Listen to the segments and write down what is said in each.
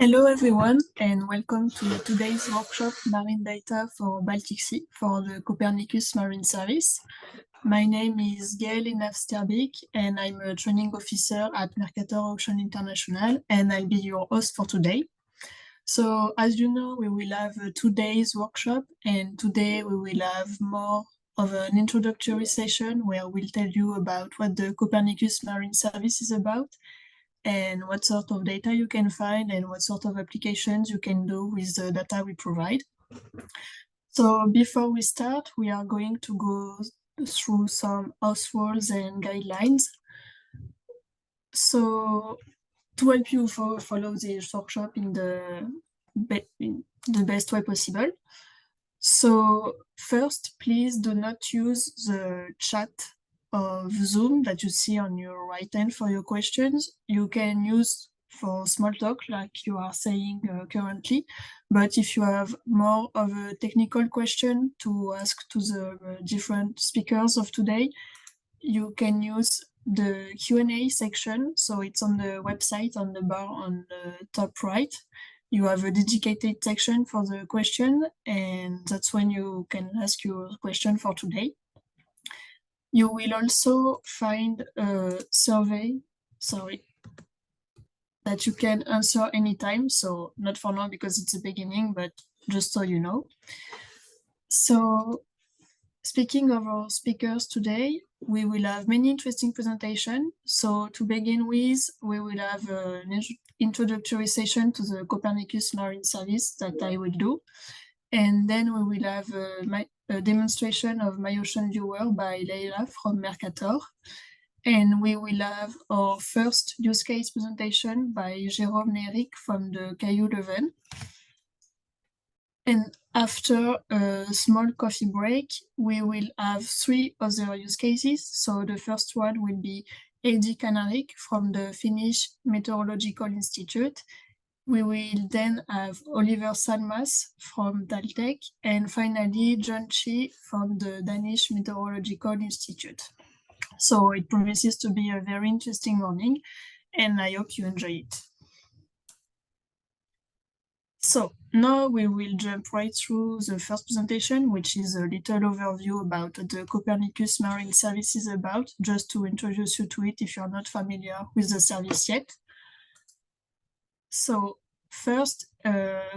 Hello everyone, and welcome to today's workshop Marine Data for Baltic Sea for the Copernicus Marine Service. My name is Gaëlle Navsterbik, and I'm a training officer at Mercator Ocean International, and I'll be your host for today. So as you know, we will have a 2 days workshop, and today we will have more of an introductory session where we'll tell you about what the Copernicus Marine Service is about, and what sort of data you can find and what sort of applications you can do with the data we provide. So before we start, we are going to go through some house rules and guidelines. So to help you follow this workshop in the best way possible. So first, please do not use the chat of Zoom that you see on your right hand for your questions. You can use for small talk like you are saying currently, but if you have more of a technical question to ask to the different speakers of today, you can use the Q&A section. So it's on the website on the bar on the top right. You have a dedicated section for the question, and that's when you can ask your question for today. You will also find a survey, that you can answer anytime. So not for now because it's the beginning, but just so you know. So speaking of our speakers today, we will have many interesting presentations. So to begin with, we will have an introductory session to the Copernicus Marine Service that I will do. And then we will have a demonstration of My Ocean Viewer by Leila from Mercator. And we will have our first use case presentation by Jérôme Néric from the Caillou Leuven. And after a small coffee break, we will have 3 other use cases. So the first one will be Heidi Kanarik from the Finnish Meteorological Institute. We will then have Oliver Salmas from Baltic, and finally John Chi from the Danish Meteorological Institute. So it promises to be a very interesting morning, and I hope you enjoy it. So now we will jump right through the first presentation, which is a little overview about the Copernicus Marine Service is about, just to introduce you to it if you're not familiar with the service yet. So first,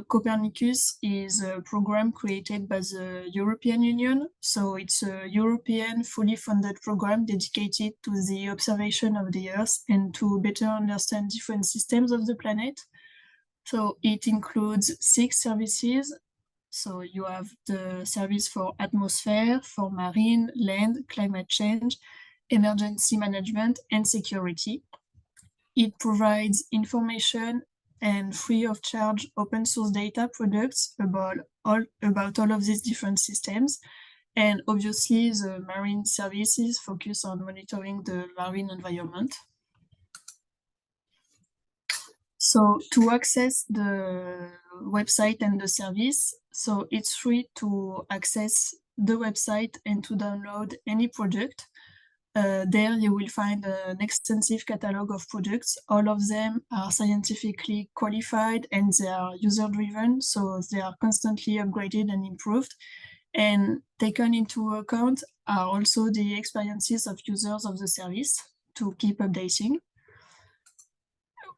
Copernicus is a program created by the European Union. So it's a European fully funded program dedicated to the observation of the Earth and to better understand different systems of the planet. So it includes 6 services. So you have the service for atmosphere, for marine, land, climate change, emergency management, and security. It provides information and free of charge open source data products about all of these different systems. And obviously the marine services focus on monitoring the marine environment. So to access the website and the service, so it's free to access the website and to download any project. There you will find an extensive catalog of products. All of them are scientifically qualified and they are user-driven, so they are constantly upgraded and improved. And taken into account are also the experiences of users of the service to keep updating.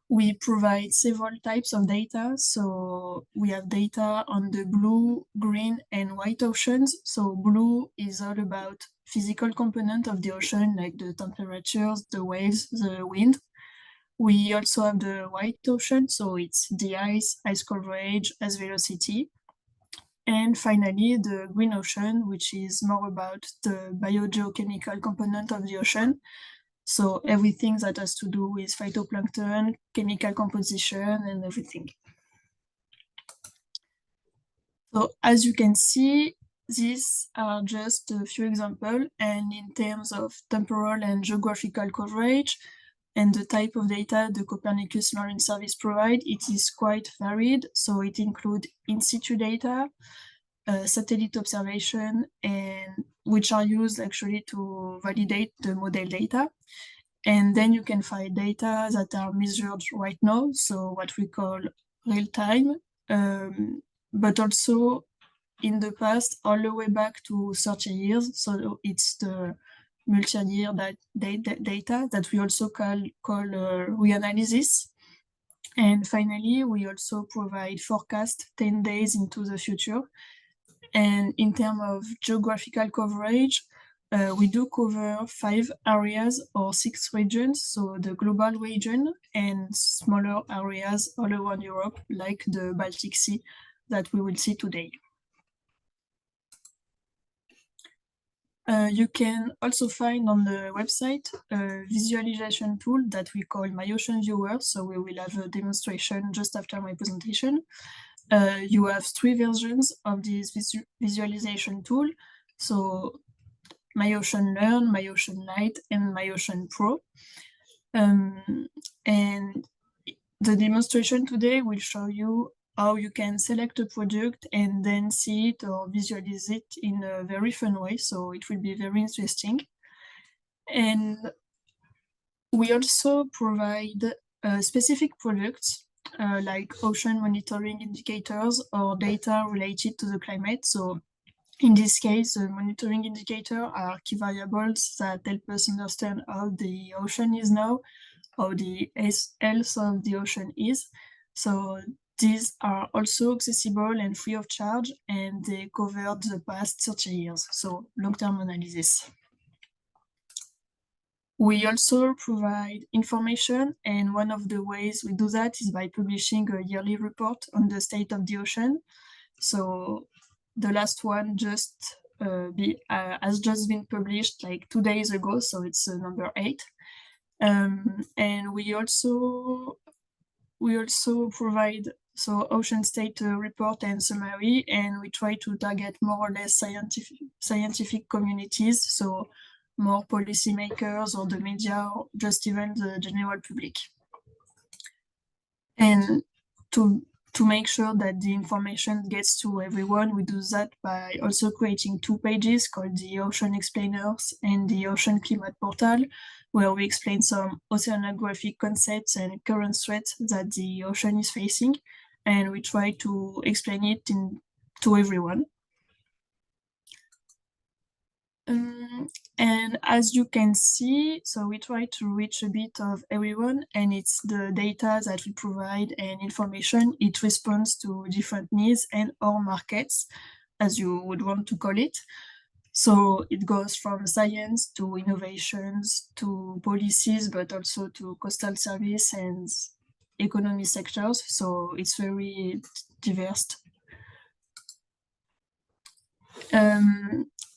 We provide several types of data. So we have data on the blue, green, and white oceans. So blue is all about physical component of the ocean, like the temperatures, the waves, the wind. We also have the white ocean, so it's the ice coverage, ice velocity. And finally, the green ocean, which is more about the biogeochemical component of the ocean. So everything that has to do with phytoplankton, chemical composition, and everything. So as you can see, these are just a few examples, and in terms of temporal and geographical coverage and the type of data the Copernicus Marine Service provides, it is quite varied. So it includes in situ data, satellite observation, and which are used actually to validate the model data. And then you can find data that are measured right now, so what we call real time, but also in the past, all the way back to 30 years. So it's the multi-year data that we also call reanalysis. And finally, we also provide forecast 10 days into the future. And in terms of geographical coverage, we do cover 5 areas or 6 regions, so the global region and smaller areas all around Europe, like the Baltic Sea that we will see today. You can also find on the website a visualization tool that we call My Ocean Viewer, so we will have a demonstration just after my presentation. You have 3 versions of this visualization tool. So My Ocean Learn, My Ocean Lite, and My Ocean Pro. And the demonstration today will show you how you can select a product and then see it or visualize it in a very fun way. So it will be very interesting. And we also provide specific products like ocean monitoring indicators or data related to the climate. So in this case, the monitoring indicators are key variables that help us understand how the ocean is now, how the health of the ocean is. So these are also accessible and free of charge, and they covered the past 30 years, so long-term analysis. We also provide information, and one of the ways we do that is by publishing a yearly report on the state of the ocean. So the last one has just been published like 2 days ago, so it's number 8. And we also provide ocean state report and summary, and we try to target more or less scientific communities, so more policymakers or the media, or just even the general public. And to make sure that the information gets to everyone, we do that by also creating 2 pages called the Ocean Explainers and the Ocean Climate Portal, where we explain some oceanographic concepts and current threats that the ocean is facing, and we try to explain it to everyone. And as you can see, so we try to reach a bit of everyone, and it's the data that we provide and information. It responds to different needs and or markets, as you would want to call it. So it goes from science to innovations to policies, but also to coastal service and economy sectors. So it's very diverse.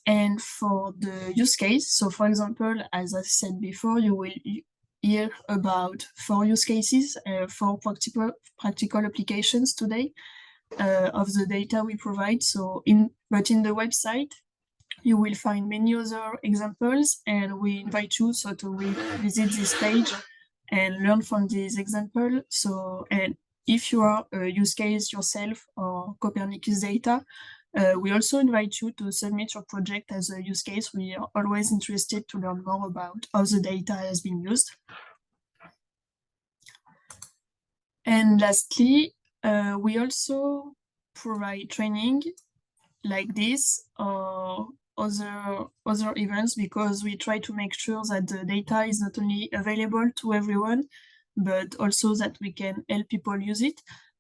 And for the use case, so for example, as I said before, you will hear about 4 use cases, 4 practical applications today of the data we provide. But in the website, you will find many other examples, and we invite you to visit this page and learn from this example. And if you are a use case yourself or Copernicus data, we also invite you to submit your project as a use case. We are always interested to learn more about how the data has been used. And lastly, we also provide training like this or other events, because we try to make sure that the data is not only available to everyone, but also that we can help people use it.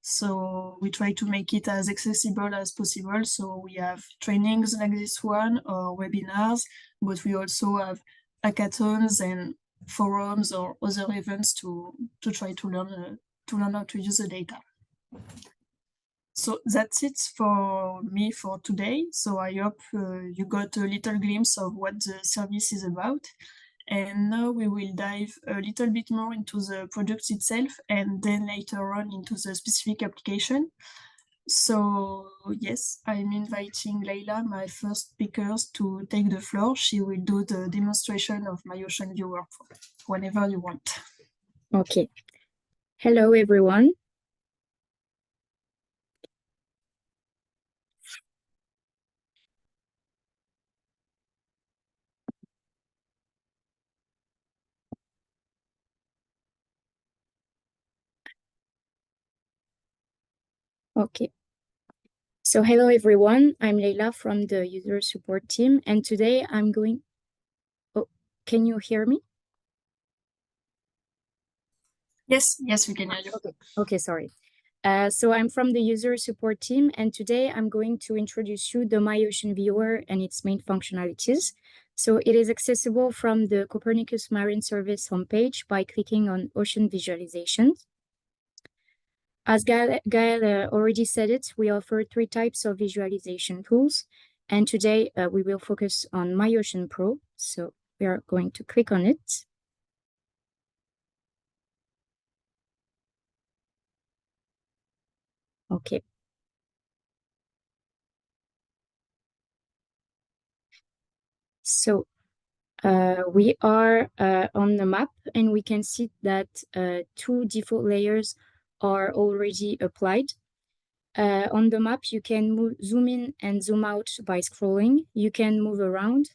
So we try to make it as accessible as possible. So we have trainings like this one or webinars, but we also have hackathons and forums or other events to try to learn how to use the data. So that's it for me for today. So I hope you got a little glimpse of what the service is about. And now we will dive a little bit more into the product itself, and then later on into the specific application. So yes, I'm inviting Leila, my first speaker, to take the floor. She will do the demonstration of My Ocean Viewer whenever you want. Okay. Hello, everyone. Okay. So hello everyone, I'm Leila from the user support team, and today I'm going. Oh, can you hear me? Yes, we can hear you. Okay, sorry. So I'm from the user support team, and today I'm going to introduce you the MyOcean viewer and its main functionalities. So it is accessible from the Copernicus Marine Service homepage by clicking on Ocean Visualizations. As Gael already said it, we offer 3 types of visualization tools, and today we will focus on MyOcean Pro. So we are going to click on it. Okay. So we are on the map, and we can see that 2 default layers are already applied. On the map, you can zoom in and zoom out by scrolling. You can move around,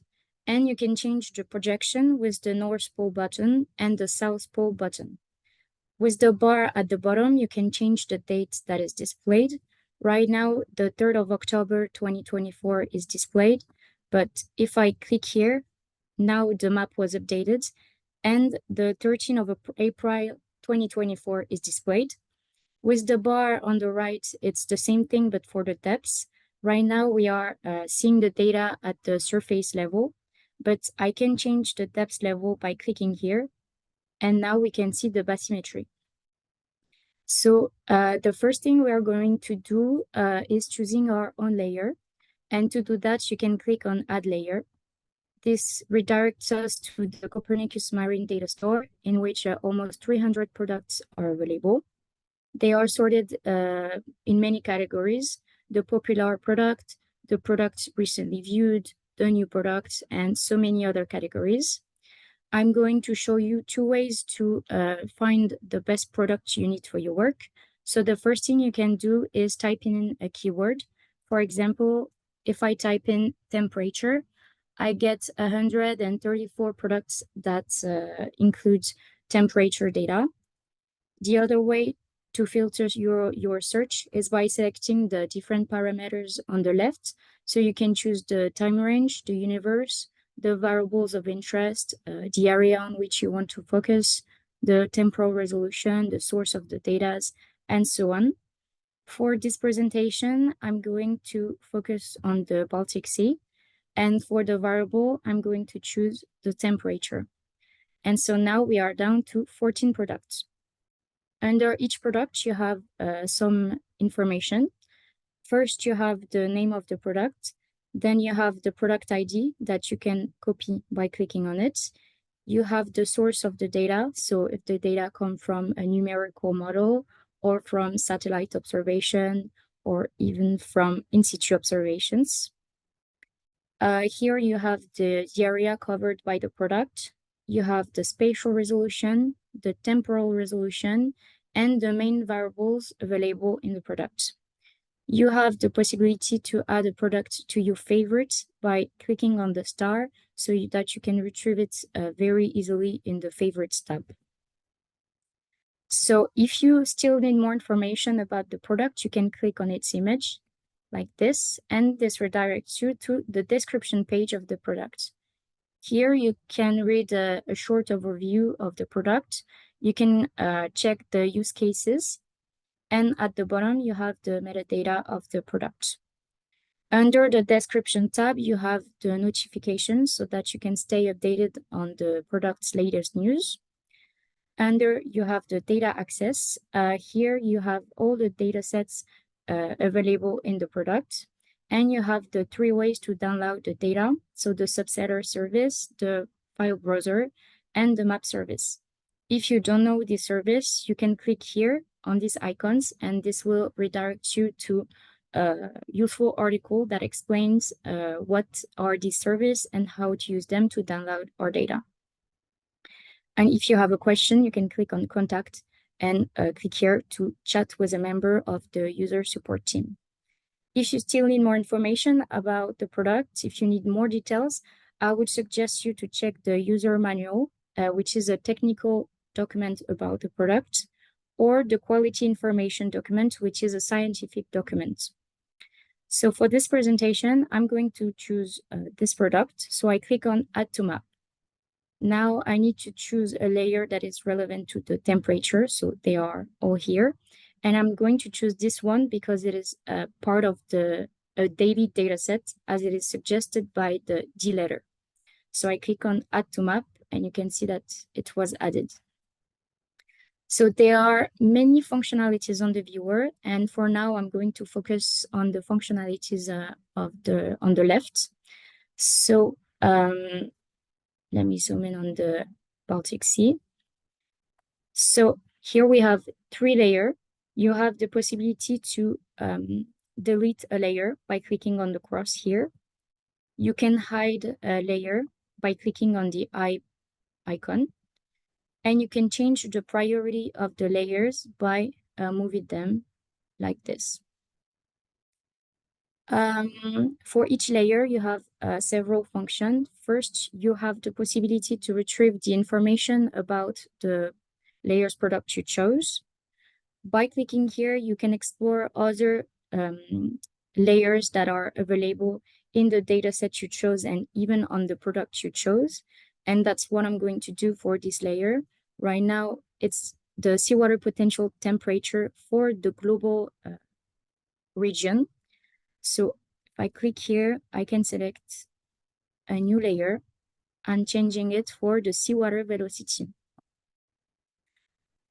and you can change the projection with the North Pole button and the South Pole button. With the bar at the bottom, you can change the date that is displayed. Right now, the 3rd of October 2024 is displayed, but if I click here, now the map was updated, and the 13th of April 2024 is displayed. With the bar on the right, it's the same thing, but for the depths. Right now, we are seeing the data at the surface level, but I can change the depth level by clicking here, and now we can see the bathymetry. So the first thing we are going to do is choosing our own layer. And to do that, you can click on Add Layer. This redirects us to the Copernicus Marine Data Store, in which almost 300 products are available. They are sorted in many categories: the popular product, the product recently viewed, the new products, and so many other categories. I'm going to show you 2 ways to find the best product you need for your work. So the first thing you can do is type in a keyword. For example, if I type in temperature, I get 134 products that include temperature data. The other way to filter your search is by selecting the different parameters on the left. So you can choose the time range, the universe, the variables of interest, the area on which you want to focus, the temporal resolution, the source of the data, and so on. For this presentation, I'm going to focus on the Baltic Sea. And for the variable, I'm going to choose the temperature. And so now we are down to 14 products. Under each product, you have some information. First, you have the name of the product. Then you have the product ID that you can copy by clicking on it. You have the source of the data. So if the data come from a numerical model or from satellite observation or even from in situ observations. Here you have the area covered by the product. You have the spatial resolution, the temporal resolution, and the main variables available in the product. You have the possibility to add a product to your favorites by clicking on the star so that you can retrieve it very easily in the favorites tab. So if you still need more information about the product, you can click on its image like this, and this redirects you to the description page of the product. Here you can read a short overview of the product. You can check the use cases, and at the bottom you have the metadata of the product. Under the description tab, you have the notifications so that you can stay updated on the product's latest news. Under you have the data access. Here you have all the data sets available in the product. And you have the 3 ways to download the data. So the subsetter service, the file browser, and the map service. If you don't know this service, you can click here on these icons, and this will redirect you to a useful article that explains what are these services and how to use them to download our data. And if you have a question, you can click on contact and click here to chat with a member of the user support team. If you still need more information about the product, if you need more details, I would suggest you to check the user manual, which is a technical document about the product, or the quality information document, which is a scientific document. So for this presentation, I'm going to choose this product. So I click on Add to Map. Now I need to choose a layer that is relevant to the temperature. So they are all here. And I'm going to choose this one because it is part of the daily data set as it is suggested by the D letter. So I click on Add to Map and you can see that it was added. So there are many functionalities on the viewer, and for now, I'm going to focus on the functionalities on the left. So let me zoom in on the Baltic Sea. So here we have 3 layers. You have the possibility to delete a layer by clicking on the cross here. You can hide a layer by clicking on the eye icon. And you can change the priority of the layers by moving them like this. For each layer, you have several functions. First, you have the possibility to retrieve the information about the layers product you chose. By clicking here, you can explore other layers that are available in the dataset you chose and even on the product you chose. And that's what I'm going to do for this layer. Right now, it's the seawater potential temperature for the global region. So if I click here, I can select a new layer and changing it for the seawater velocity.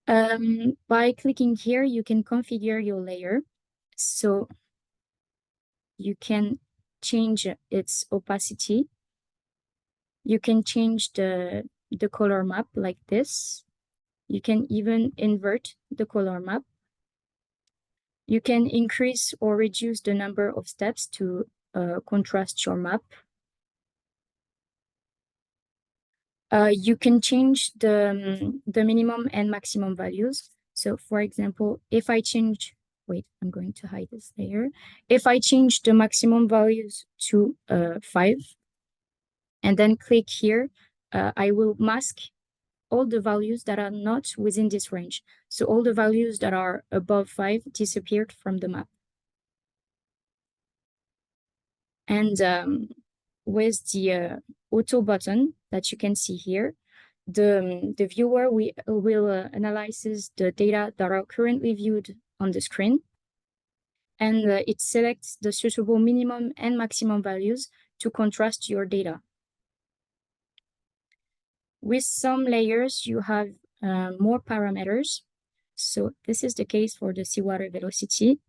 By clicking here, you can configure your layer. So you can change its opacity. You can change the color map like this. You can even invert the color map. You can increase or reduce the number of steps to contrast your map. You can change the minimum and maximum values. So for example, if I change, wait, I'm going to hide this layer. If I change the maximum values to 5, and then click here, I will mask all the values that are not within this range. So all the values that are above 5 disappeared from the map. And with the auto button that you can see here, the viewer will analyze the data that are currently viewed on the screen. And it selects the suitable minimum and maximum values to contrast your data. With some layers, you have more parameters. So this is the case for the seawater velocity.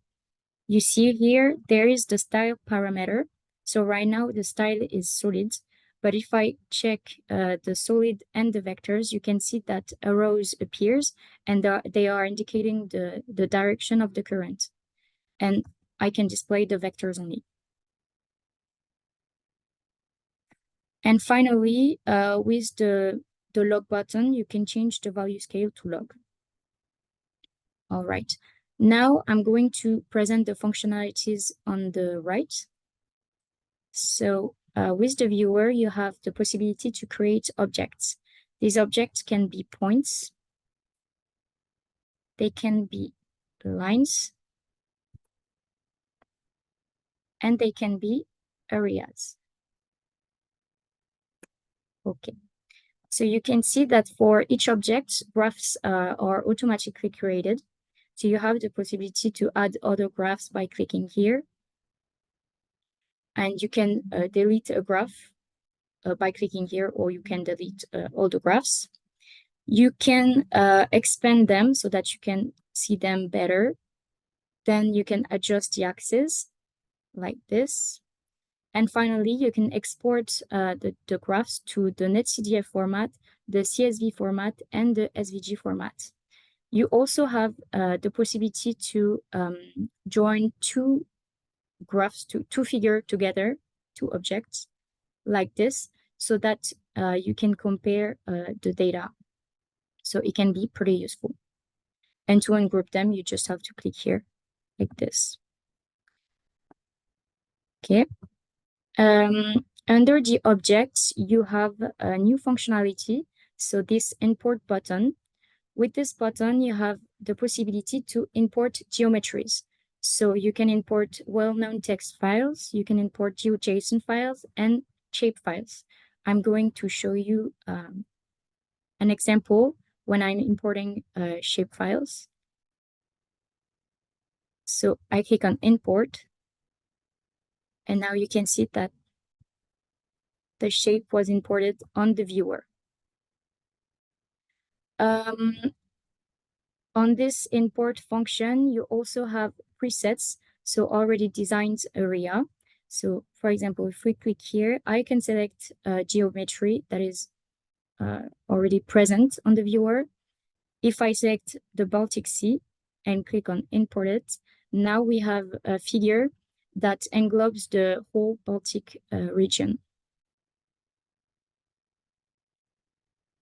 You see here, there is the style parameter. So right now the style is solid, but if I check the solid and the vectors, you can see that arrows appears and they are indicating the direction of the current. And I can display the vectors only. And finally, with the log button, you can change the value scale to log. All right. Now I'm going to present the functionalities on the right. So with the viewer, you have the possibility to create objects. These objects can be points. They can be lines. And they can be areas. Okay. So you can see that for each object, graphs are automatically created. So you have the possibility to add other graphs by clicking here. And you can delete a graph by clicking here, or you can delete all the graphs. You can expand them so that you can see them better. Then you can adjust the axis like this. And finally, you can export the graphs to the NetCDF format, the CSV format, and the SVG format. You also have the possibility to join 2 graphs, two figures together, 2 objects like this, so that you can compare the data. So it can be pretty useful. And to ungroup them, you just have to click here like this. Okay. Under the objects, you have a new functionality. So this import button, With this button, you have the possibility to import geometries. So you can import well-known text files, you can import GeoJSON files and shape files. I'm going to show you an example when I'm importing shape files. So I click on import, and now you can see that the shape was imported on the viewer. On this import function, you also have presets, so already designed area. So for example, if we click here, I can select a geometry that is already present on the viewer. If I select the Baltic Sea and click on import it, now we have a figure that englobes the whole Baltic region.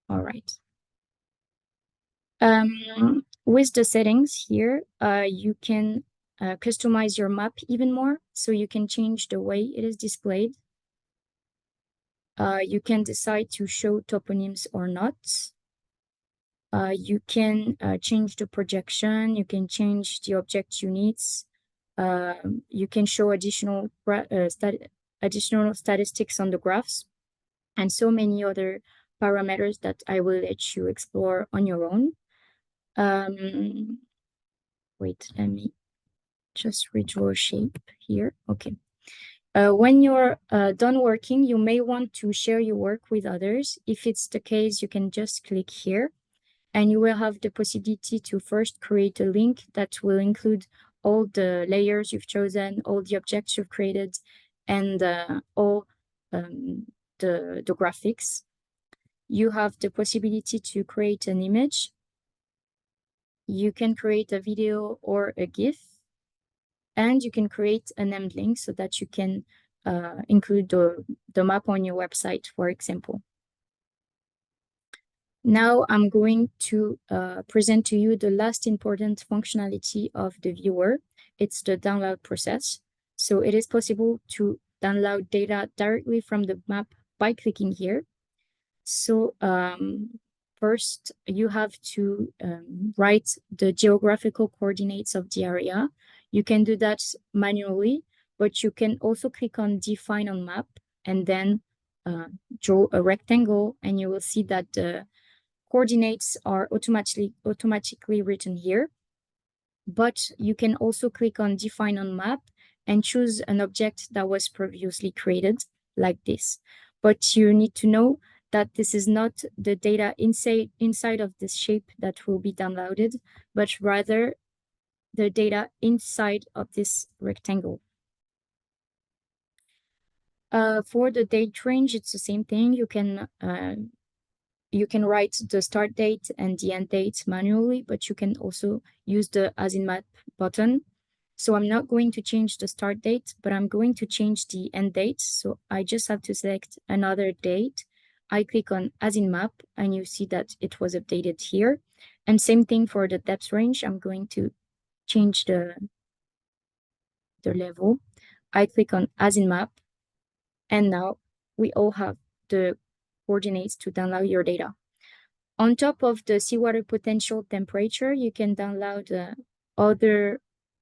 All right. With the settings here, you can customize your map even more. So you can change the way it is displayed. You can decide to show toponyms or not. You can change the projection. You can change the object units. You can show additional statistics on the graphs, and so many other parameters that I will let you explore on your own. Wait, let me just redraw a shape here. Okay. When you're done working, you may want to share your work with others. If it's the case, you can just click here, and you will have the possibility to first create a link that will include all the layers you've chosen, all the objects you've created, and all the graphics. You have the possibility to create an image. You can create a video or a GIF, and you can create an named link so that you can include the map on your website, for example. Now I'm going to present to you the last important functionality of the viewer. It's the download process. So it is possible to download data directly from the map by clicking here. So first, you have to write the geographical coordinates of the area. You can do that manually, but you can also click on Define on Map and then draw a rectangle, and you will see that the coordinates are automatically written here. But you can also click on Define on Map and choose an object that was previously created, like this. But you need to know that this is not the data inside of this shape that will be downloaded, but rather the data inside of this rectangle. For the date range, it's the same thing. You can write the start date and the end date manually, but you can also use the As in Map button. So I'm not going to change the start date, but I'm going to change the end date. So I just have to select another date. I click on As in Map, and you see that it was updated here. And same thing for the depth range. I'm going to change the level. I click on As in Map, and now we all have the coordinates to download your data. On top of the seawater potential temperature, you can download other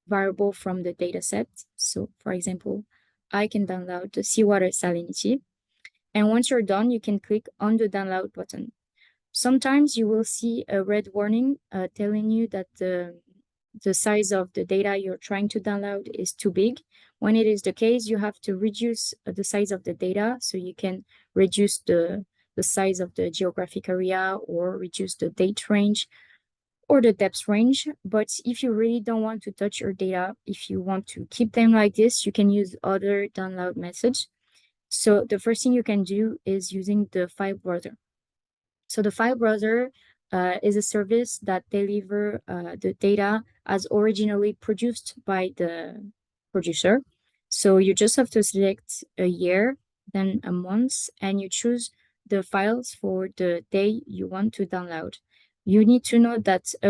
variable from the dataset. So for example, I can download the seawater salinity. And once you're done, you can click on the download button. Sometimes you will see a red warning telling you that the size of the data you're trying to download is too big. When it is the case, you have to reduce the size of the data, so you can reduce the size of the geographic area or reduce the date range or the depth range. But if you really don't want to touch your data, if you want to keep them like this, you can use other download methods. So the first thing you can do is using the file browser. So the file browser is a service that delivers the data as originally produced by the producer. So you just have to select a year, then a month, and you choose the files for the day you want to download. You need to know that in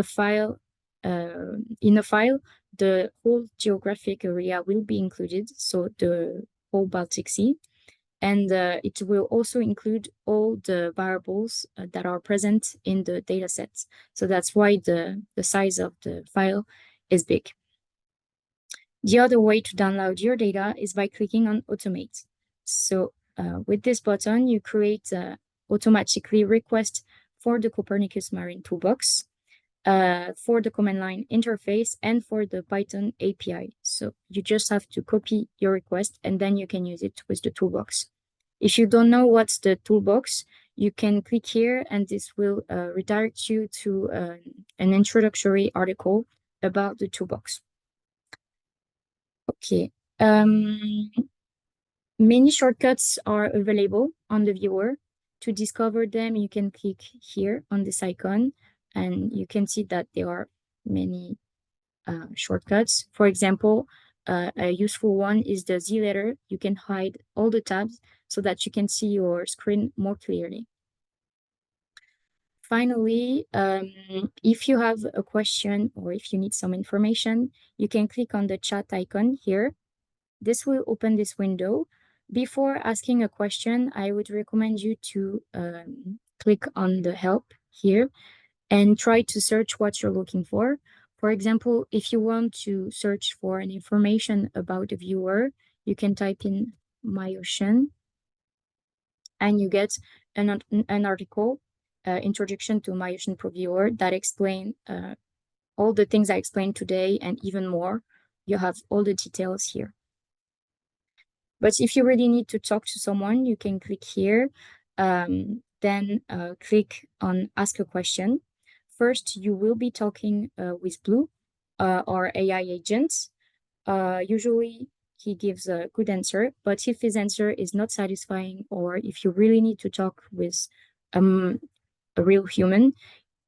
a file, the whole geographic area will be included, so the whole Baltic Sea. And it will also include all the variables that are present in the data sets. So that's why the size of the file is big. The other way to download your data is by clicking on Automate. So with this button, you create automatically request for the Copernicus Marine Toolbox, for the command line interface, and for the Python API. So you just have to copy your request and then you can use it with the toolbox. If you don't know what's the toolbox, you can click here and this will redirect you to an introductory article about the toolbox. Okay. Many shortcuts are available on the viewer. To discover them, you can click here on this icon, and you can see that there are many shortcuts. For example, a useful one is the Z letter. You can hide all the tabs so that you can see your screen more clearly. Finally, if you have a question or if you need some information, you can click on the chat icon here. This will open this window. Before asking a question, I would recommend you to click on the help here and try to search what you're looking for. For example, if you want to search for an information about a viewer, you can type in my ocean and you get an article, Introduction to My Ocean Pro Viewer, that explain all the things I explained today and even more. You have all the details here. But if you really need to talk to someone, you can click here, then click on Ask a Question. First, you will be talking with Blue, our AI agent. Usually, he gives a good answer, but if his answer is not satisfying or if you really need to talk with a real human,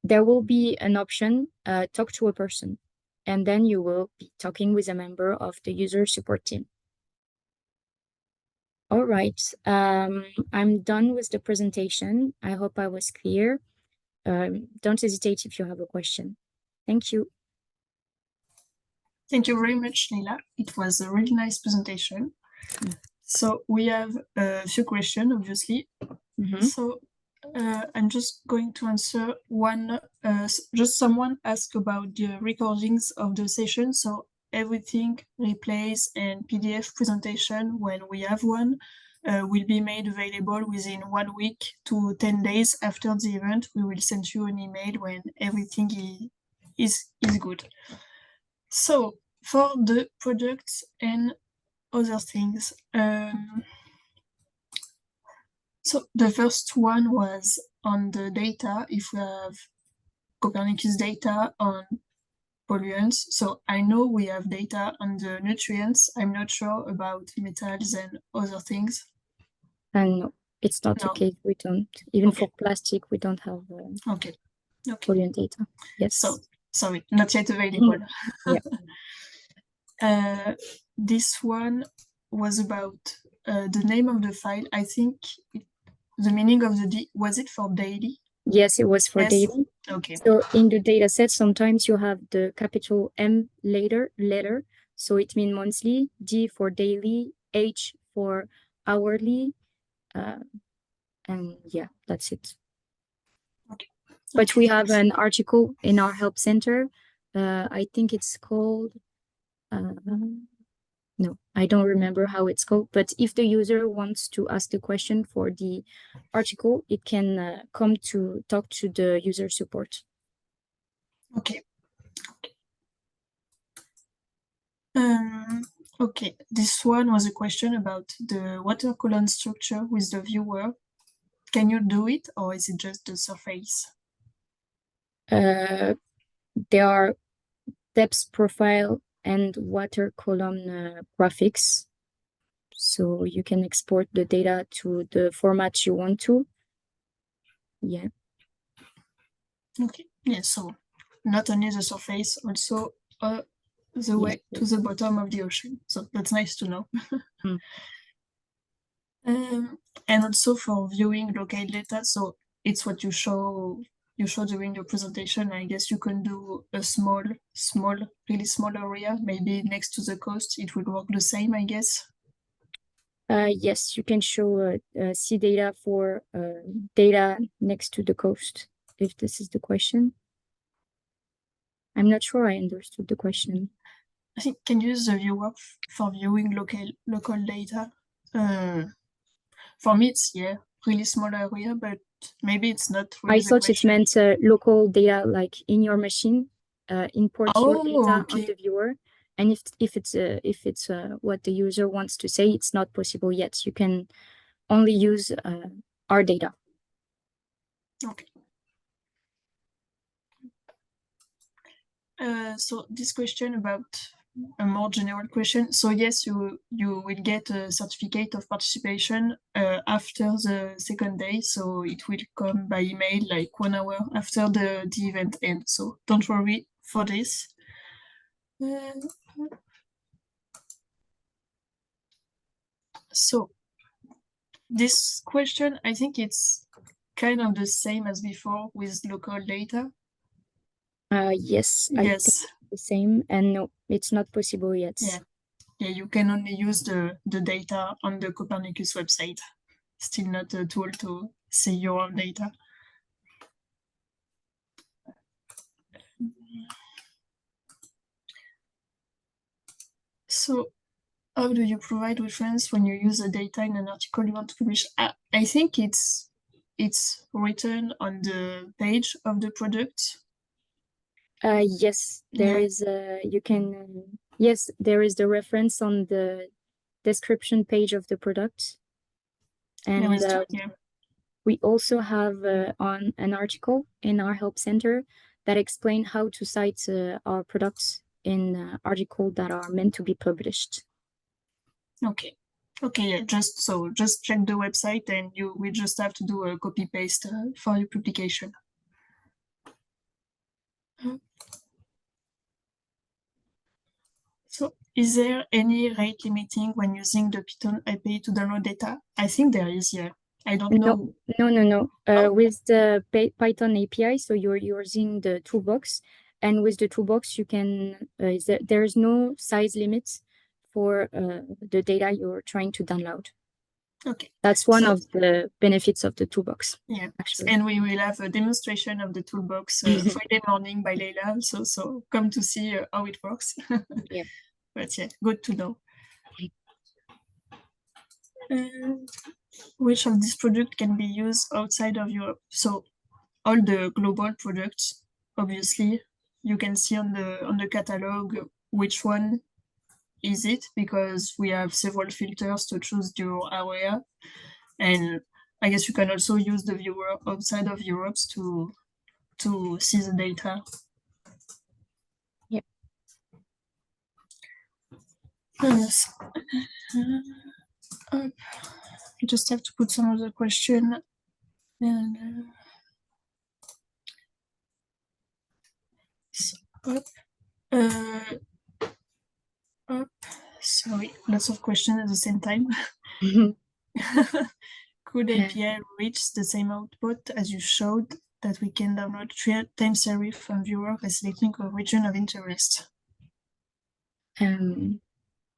there will be an option, talk to a person, and then you will be talking with a member of the user support team. All right, I'm done with the presentation. I hope I was clear. Don't hesitate if you have a question. Thank you. Thank you very much, Leila. It was a really nice presentation. So we have a few questions, obviously. So I'm just going to answer one. Just someone asked about the recordings of the session. So everything, replays and PDF presentation, when we have one, will be made available within 1 week to 10 days after the event. We will send you an email when everything is good. So for the products and other things, so the first one was on the data, if we have Copernicus data on pollutants. So I know we have data on the nutrients. I'm not sure about metals and other things. And no, it's not the case. We don't. Even for plastic, we don't have okay. pollutant data. Yes. So sorry, not yet available. Yeah. This one was about the name of the file. I think the meaning of the was it for daily? Yes, it was for daily. Okay. So in the data set, sometimes you have the capital M letter. So it means monthly, D for daily, H for hourly, and yeah, that's it. Okay. But we have an article in our help center. I think it's called, no, I don't remember how it's called, but if the user wants to ask a question for the article, it can come to talk to the user support. Okay. Okay, this one was a question about the water column structure with the viewer. Can you do it, or is it just the surface? There are depth profile and water column graphics. So you can export the data to the format you want to. Yeah. Okay, yeah, so not only the surface, also the way to the bottom of the ocean. So that's nice to know. And also for viewing local data, so it's what you show during the presentation. I guess you can do a really small area, maybe next to the coast. It will work the same, I guess. Yes, you can show sea data for data next to the coast, if this is the question. I'm not sure I understood the question. I think can use the viewer for viewing local data. For me, it's really small area, but maybe it's not really I the thought it question. meant local data, like in your machine, import your data on Okay. the viewer. And if it's what the user wants to say, it's not possible yet. You can only use our data. Okay. So this question about a more general question. So yes, you will get a certificate of participation after the second day. So it will come by email like 1 hour after the event ends. So don't worry for this. So this question, I think it's kind of the same as before with local data. Yes, I think Yes. the same. And no, it's not possible yet. Yeah, you can only use the data on the Copernicus website. Still not a tool to see your own data. So how do you provide reference when you use the data in an article you want to publish? I think it's written on the page of the product. Yes, there Yeah. is you can yes, there is the reference on the description page of the product. And Yeah. we also have on an article in our help center that explain how to cite our products in articles that are meant to be published. Okay. Okay, yeah, just check the website and we just have to do a copy paste for your publication. So is there any rate limiting when using the Python API to download data? I think there is, yeah. I don't know. No. Oh. With the Python API, so you're using the toolbox, and with the toolbox, you can there's no size limit for the data you're trying to download. Okay. That's one of the benefits of the toolbox. Yeah, actually. and we will have a demonstration of the toolbox Friday morning by Leila also, so come to see how it works. Yeah. But yeah, good to know. Which of these products can be used outside of Europe? So all the global products, obviously, you can see on the catalog which one is it, because we have several filters to choose your area. And I guess you can also use the viewer outside of Europe to see the data. Yeah. Yes. You just have to put some other question. And so, sorry, lots of questions at the same time. Could API reach the same output as you showed, that we can download 3 times series from viewer by selecting a region of interest?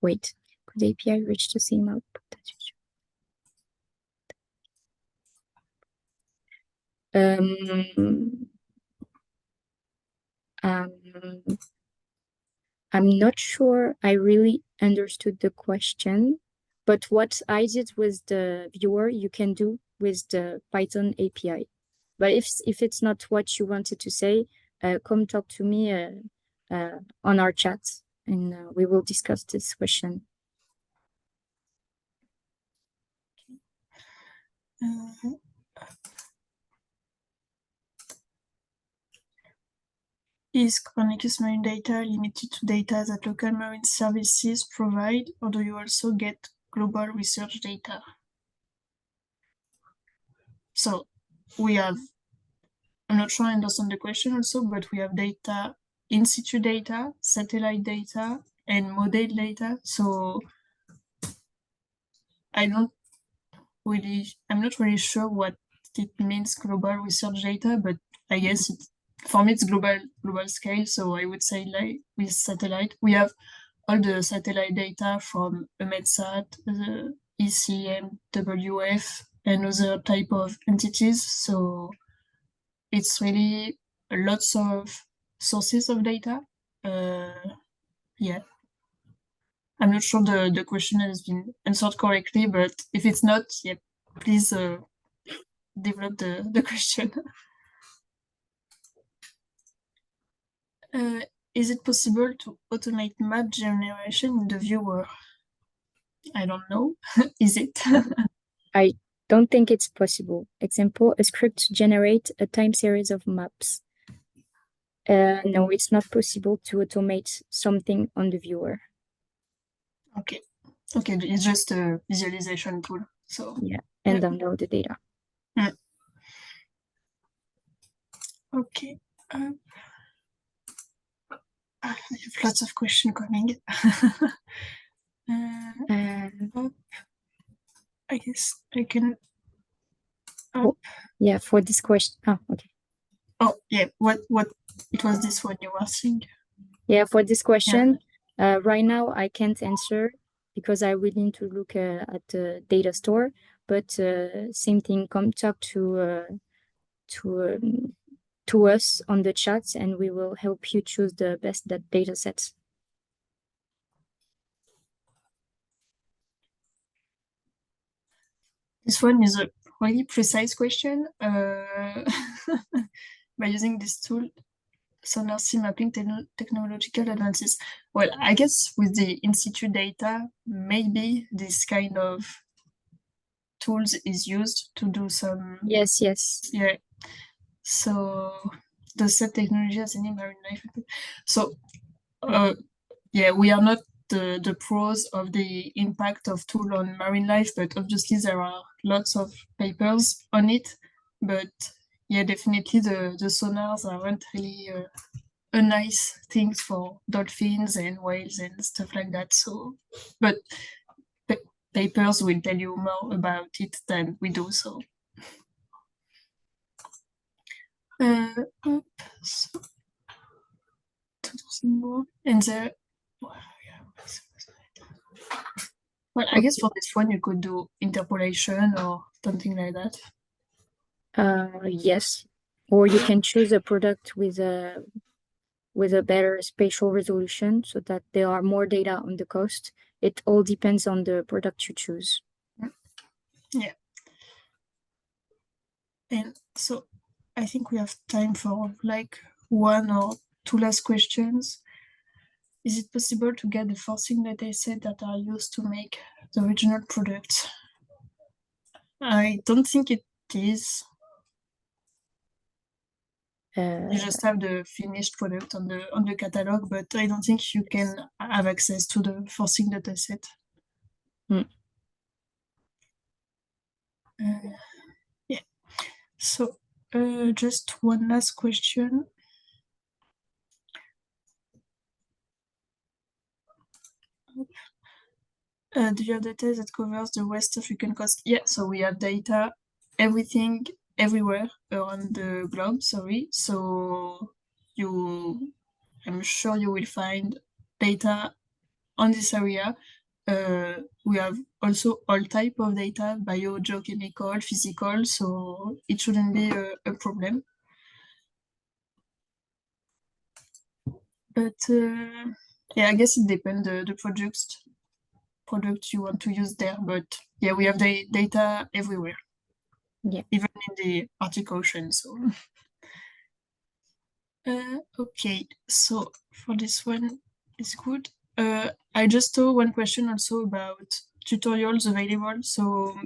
Wait, could API reach the same output as you showed? I'm not sure I really understood the question, but what I did with the viewer, you can do with the Python API. But if it's not what you wanted to say, come talk to me on our chat, and we will discuss this question. Is Copernicus Marine Data limited to data that local marine services provide, or do you also get global research data? So we have, I'm not sure I understand the question also, but we have data, in situ data, satellite data, and model data. So I'm not really sure what it means global research data, but I guess for me it's global scale. So I would say like with satellite, we have all the satellite data from EUMETSAT, the ECM, WF, and other type of entities. So it's really lots of sources of data. Yeah. I'm not sure the question has been answered correctly, but if it's not, yeah, please develop the question. Is it possible to automate map generation in the viewer? I don't know. Is it? I don't think it's possible. Example, a script to generate a time series of maps. No, it's not possible to automate something on the viewer. Okay. Okay, it's just a visualization tool. So Yeah, and yeah. download the data. Okay. I have lots of questions coming. I guess I can. Yeah, for this question. Oh, okay. Oh, yeah. What? It was this one you were saying? Yeah, for this question, right now I can't answer because I will need to look at the data store. But same thing, come talk to us on the chat, and we will help you choose the best data sets. This one is a really precise question. By using this tool, sonar sea mapping technological advances. Well, I guess with the institute data, maybe this kind of tools is used to do some. Yes. Yeah. So the set technology as any marine life. So yeah, we are not the pros of the impact of tool on marine life, but obviously there are lots of papers on it. But yeah, definitely the sonars aren't really a nice thing for dolphins and whales and stuff like that. So, but papers will tell you more about it than we do. So, so to do some more and the. Well, I guess for this one you could do interpolation or something like that. Yes, or you can choose a product with a better spatial resolution so that there are more data on the cost. It all depends on the product you choose. Yeah. And so I think we have time for like one or two last questions. Is it possible to get the forcing data set that are used to make the original product? I don't think it is. You just have the finished product on the catalog, but I don't think you can have access to the forcing data set. Yeah. So just one last question. Do you have data that covers the West African coast? Yeah, so we have data, everything, everywhere around the globe, sorry. So I'm sure you will find data on this area. We have also all type of data, bio, geochemical, physical, so it shouldn't be a problem. But yeah, I guess it depends the product you want to use there. But yeah, we have the data everywhere. Yeah. Even in the Arctic Ocean. So okay, so for this one, it's good. I just saw one question also about tutorials available. So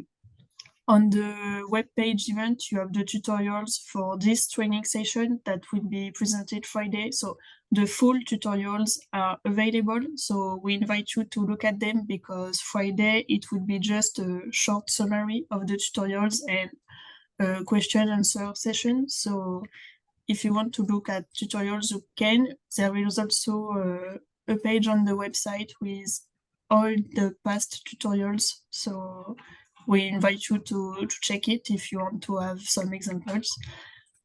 on the webpage event, you have the tutorials for this training session that will be presented Friday. So the full tutorials are available. So we invite you to look at them because Friday it would be just a short summary of the tutorials and a question answer session. So if you want to look at tutorials, you can. There is also a page on the website with all the past tutorials. So we invite you to check it if you want to have some examples.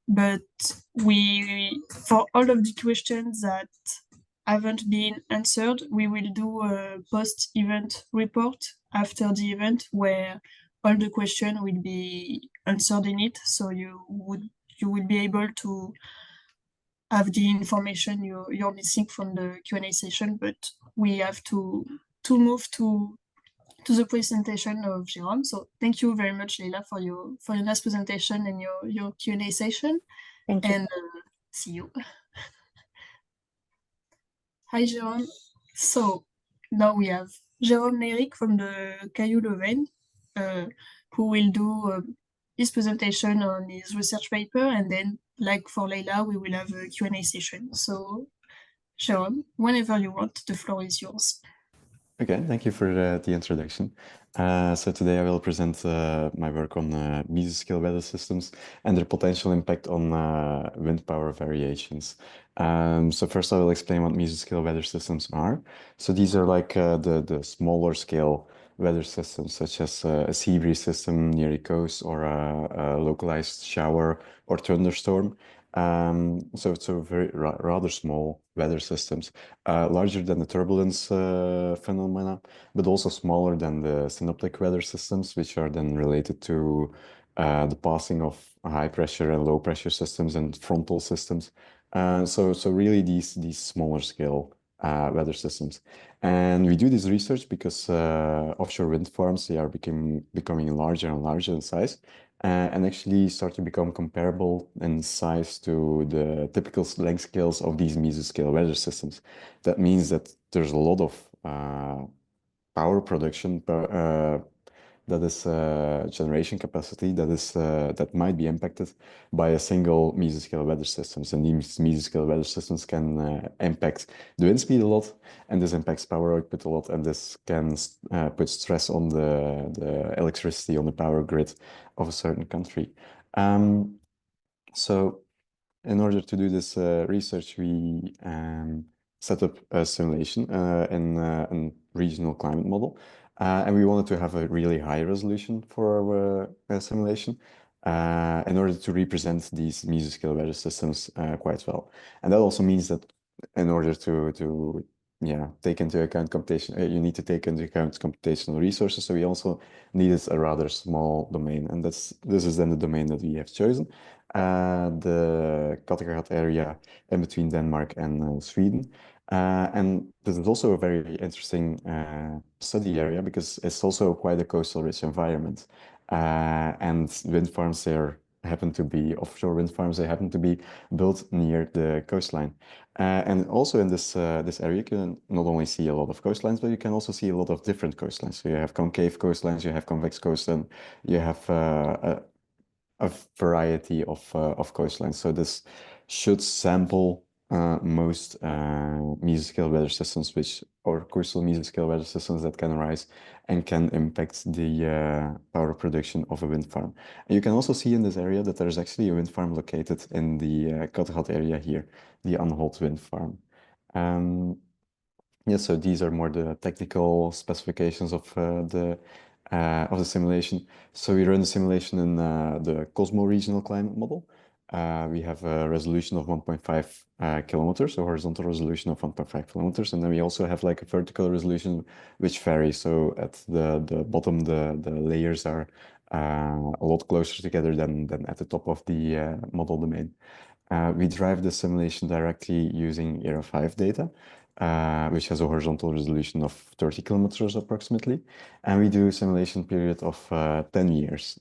But for all of the questions that haven't been answered, we will do a post-event report after the event where all the questions will be answered in it. So you will be able to have the information you're missing from the Q&A session, but we have to move to the presentation of Jérôme. So thank you very much, Leila, for your nice presentation and your Q&A session. Thank you. And see you. Hi, Jérôme. So now we have Jérôme Léric from the Caillou Leuven, who will do his presentation on his research paper, and then, like for Leila, we will have a Q&A session. So, Jérôme, whenever you want, the floor is yours. Okay, thank you for the introduction. So today I will present my work on mesoscale weather systems and their potential impact on wind power variations. So first I will explain what mesoscale weather systems are. So these are like the smaller scale weather systems, such as a sea breeze system near the coast or a localized shower or thunderstorm. So it's a very rather small weather systems, larger than the turbulence phenomena, but also smaller than the synoptic weather systems, which are then related to the passing of high pressure and low pressure systems and frontal systems. So really these smaller scale weather systems. And we do this research because offshore wind farms, they are becoming larger and larger in size. And actually start to become comparable in size to the typical length scales of these mesoscale weather systems. That means that there's a lot of power production that is generation capacity that might be impacted by a single mesoscale weather systems, and these mesoscale weather systems can impact the wind speed a lot, and this impacts power output a lot, and this can put stress on the electricity on the power grid of a certain country. So in order to do this research, we set up a simulation in a regional climate model. And we wanted to have a really high resolution for our simulation in order to represent these mesoscale weather systems quite well. And that also means that in order to take into account computation, you need to take into account computational resources. So we also needed a rather small domain, and this is then the domain that we have chosen, the Kattegat area in between Denmark and Sweden. And this is also a very interesting study area because it's also quite a coastal rich environment. And wind farms there happen to be offshore wind farms. They happen to be built near the coastline. And also in this area, you can not only see a lot of coastlines, but you can also see a lot of different coastlines. So you have concave coastlines, you have convex coastlines, you have a variety of coastlines. So this should sample most mesoscale weather systems, or coastal mesoscale weather systems that can arise and can impact the power production of a wind farm. And you can also see in this area that there's actually a wind farm located in the Kattegat area here, the Anholt wind farm. Yeah, so these are more the technical specifications of the simulation. So we run the simulation in the Cosmo regional climate model. We have a resolution of 1.5 kilometers, so horizontal resolution of 1.5 kilometers, and then we also have like a vertical resolution which varies. So at the bottom, the layers are a lot closer together than at the top of the model domain. We drive the simulation directly using ERA 5 data, which has a horizontal resolution of 30 kilometers approximately. And we do a simulation period of 10 years,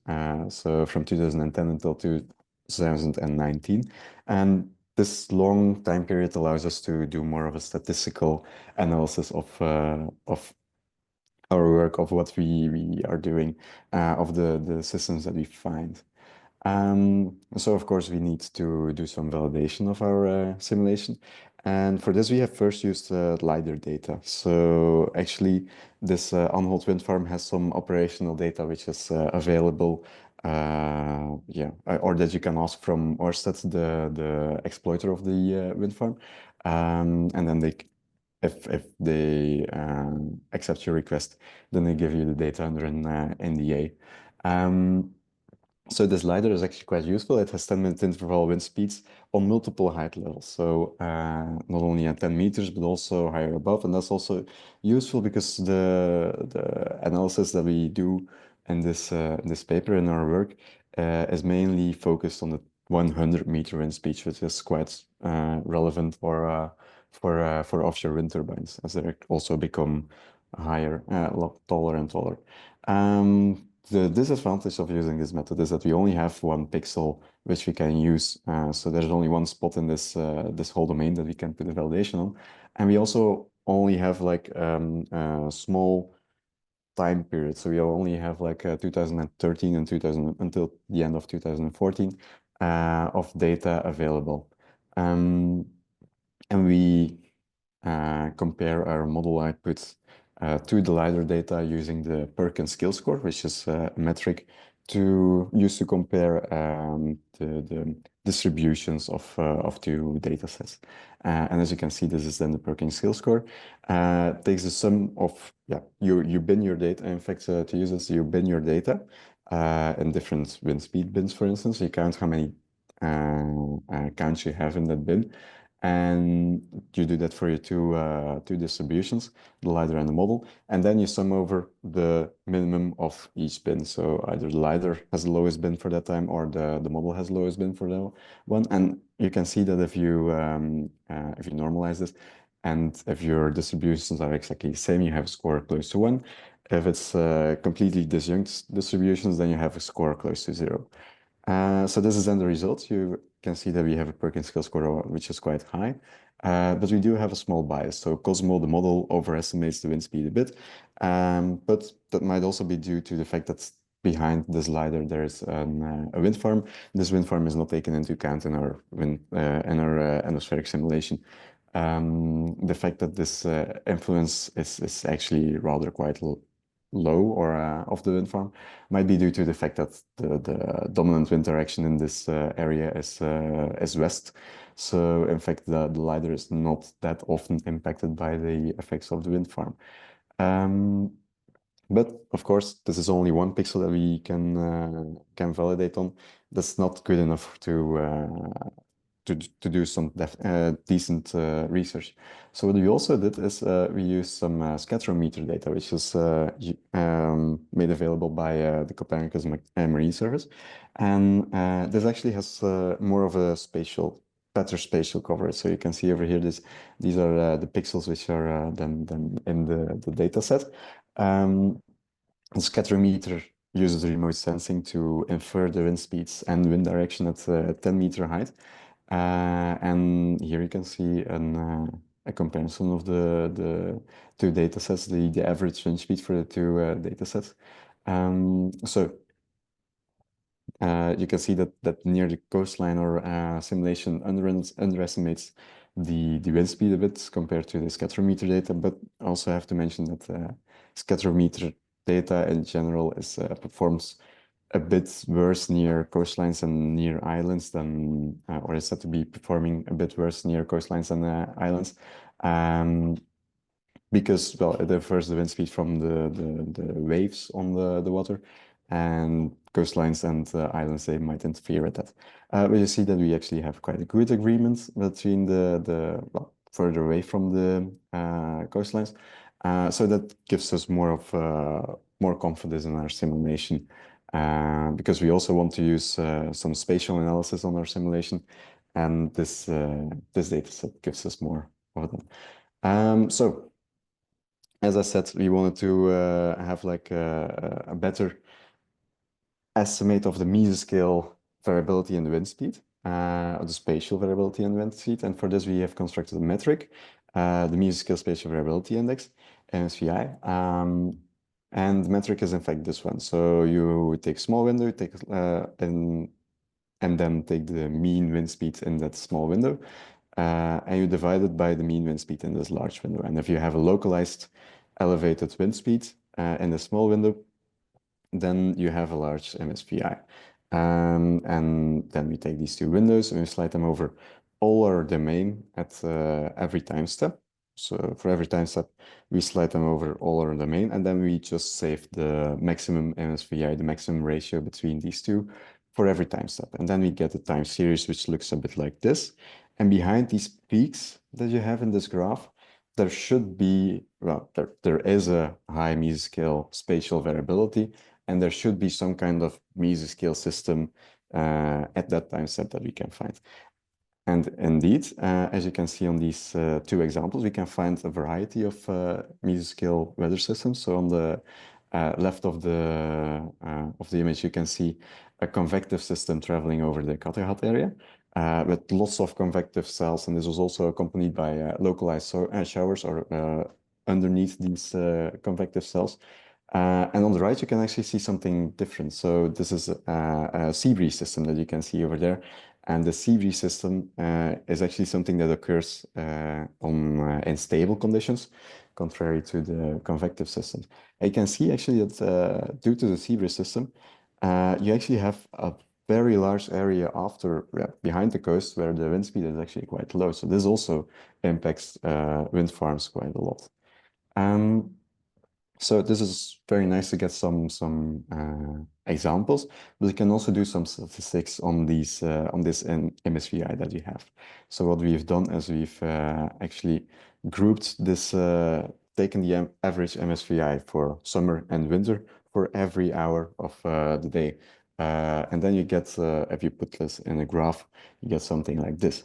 so from 2010 until 2019. And this long time period allows us to do more of a statistical analysis of our work, of what we are doing, of the systems that we find. So of course we need to do some validation of our simulation. And for this we have first used LiDAR data. So actually this Anholt wind farm has some operational data which is available, or that you can ask from Ørsted, the exploiter of the wind farm. And then if they accept your request, then they give you the data under an NDA. So this LiDAR is actually quite useful. It has 10-minute interval wind speeds on multiple height levels. So not only at 10 meters, but also higher above. And that's also useful because the analysis that we do in this paper in our work is mainly focused on the 100-meter wind speed, which is quite relevant for offshore wind turbines, as they also become higher, a lot taller and taller. The disadvantage of using this method is that we only have one pixel which we can use. So there's only one spot in this whole domain that we can put a validation on. And we also only have like a small time period. So we only have like 2013 and 2000 until the end of 2014 of data available. And we compare our model outputs to the LiDAR data using the Perkins skill score, which is a metric used to compare the distributions of two data sets. And as you can see, this is then the Perkins skill score. Takes the sum of, you bin your data. In fact, to use this, you bin your data in different wind speed bins, for instance. You count how many counts you have in that bin. And you do that for your two distributions, the LiDAR and the model, and then you sum over the minimum of each bin. So either the LiDAR has the lowest bin for that time, or the model has the lowest bin for that one. And you can see that if you normalize this, and if your distributions are exactly the same, you have a score close to 1. If it's completely disjunct distributions, then you have a score close to 0. So this is then the result. You can see that we have a Perkins skill score which is quite high, but we do have a small bias. So Cosmo, the model, overestimates the wind speed a bit, but that might also be due to the fact that behind this LiDAR there is a wind farm. This wind farm is not taken into account in our atmospheric simulation. The fact that this influence is actually rather quite low or of the wind farm might be due to the fact that the dominant wind direction in this area is west. So in fact, the LiDAR is not that often impacted by the effects of the wind farm. But of course, this is only one pixel that we can validate on. That's not good enough to do some decent research. So what we also did is we used some scatterometer data, which is made available by the Copernicus Marine Service. And this actually has more of a better spatial coverage. So you can see over here, these are the pixels which are then in the data set. The scatterometer uses remote sensing to infer the wind speeds and wind direction at 10-meter height. And here you can see a comparison of the two data sets, the average wind speed for the two data sets. So you can see that near the coastline, our simulation underestimates the wind speed a bit compared to the scatterometer data, but also have to mention that scatterometer data in general performs a bit worse near coastlines and near islands than, or is said to be performing a bit worse near coastlines than islands. Because, well, it differs the wind speed from the waves on the water, and coastlines and islands, they might interfere with that. But you see that we actually have quite a good agreement between well, further away from the coastlines. So that gives us more confidence in our simulation, because we also want to use some spatial analysis on our simulation, and this data set gives us more of that. So as I said, we wanted to have like a better estimate of the mesoscale variability in the wind speed, or the spatial variability in the wind speed. And for this, we have constructed a metric, the mesoscale spatial variability index, MSVI. And the metric is in fact this one. So you take small window, and then take the mean wind speed in that small window, and you divide it by the mean wind speed in this large window. And if you have a localized elevated wind speed in a small window, then you have a large MSVI. And then we take these two windows and we slide them over all our domain at every time step. So for every time step, we slide them over all our domain, and then we just save the maximum MSVI, the maximum ratio between these two for every time step. And then we get a time series which looks a bit like this. And behind these peaks that you have in this graph, there should be, well, there is a high mesoscale spatial variability, and there should be some kind of mesoscale system at that time step that we can find. And indeed, as you can see on these two examples, we can find a variety of mesoscale weather systems. So on the left of the image, you can see a convective system traveling over the Kattegat area with lots of convective cells, and this was also accompanied by localized showers or underneath these convective cells. And on the right, you can actually see something different. So this is a sea breeze system that you can see over there. And the sea breeze system is actually something that occurs in stable conditions, contrary to the convective systems. And you can see actually that due to the sea breeze system, you actually have a very large area behind the coast where the wind speed is actually quite low. So this also impacts wind farms quite a lot. So this is very nice to get some examples, but you can also do some statistics on these on this MSVI that you have. So what we've done is we've actually grouped this, taken the average MSVI for summer and winter for every hour of the day. And then you get, if you put this in a graph, you get something like this.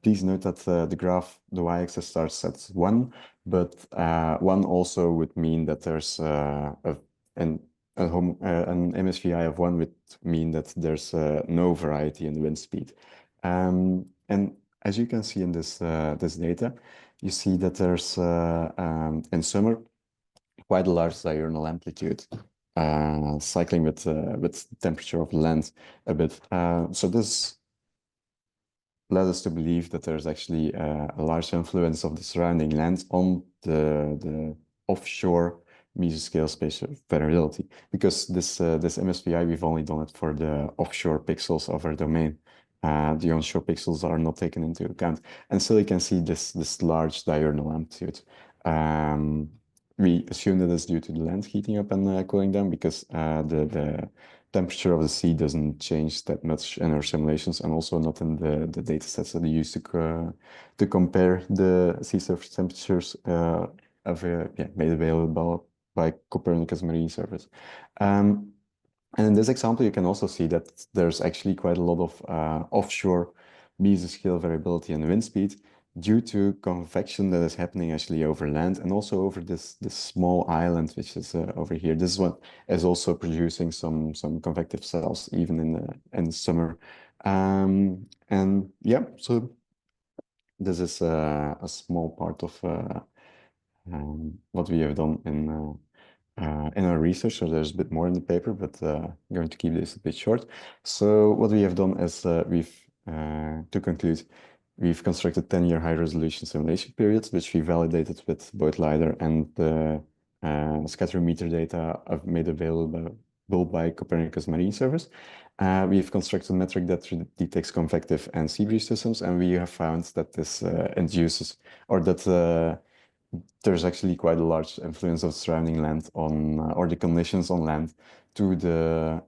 Please note that the graph, the y-axis starts at 1, but 1 also would mean that there's an MSVI of 1 would mean that there's no variety in the wind speed. And as you can see in this data, you see that there's in summer quite a large diurnal amplitude, cycling with temperature of land a bit. So this led us to believe that there's actually a large influence of the surrounding land on the offshore mesoscale spatial variability, because this MSVI, we've only done it for the offshore pixels of our domain. The onshore pixels are not taken into account, and still you can see this large diurnal amplitude. We assume that it's due to the land heating up and cooling down, because the temperature of the sea doesn't change that much in our simulations, and also not in the data sets that we use to compare the sea surface temperatures made available by Copernicus Marine Surface. And in this example, you can also see that there's actually quite a lot of offshore mesoscale variability in wind speed due to convection that is happening actually over land, and also over this small island which is over here. This one is also producing some convective cells even in summer. And yeah, so this is a small part of what we have done in our research. So there's a bit more in the paper, but I'm going to keep this a bit short. So what we have done is to conclude, we've constructed 10-year high-resolution simulation periods, which we validated with both LiDAR and the scatterometer data made available by Copernicus Marine Surface. We've constructed a metric that detects convective and sea breeze systems, and we have found that this induces, or that there's actually quite a large influence of surrounding land on, or the conditions on land, to the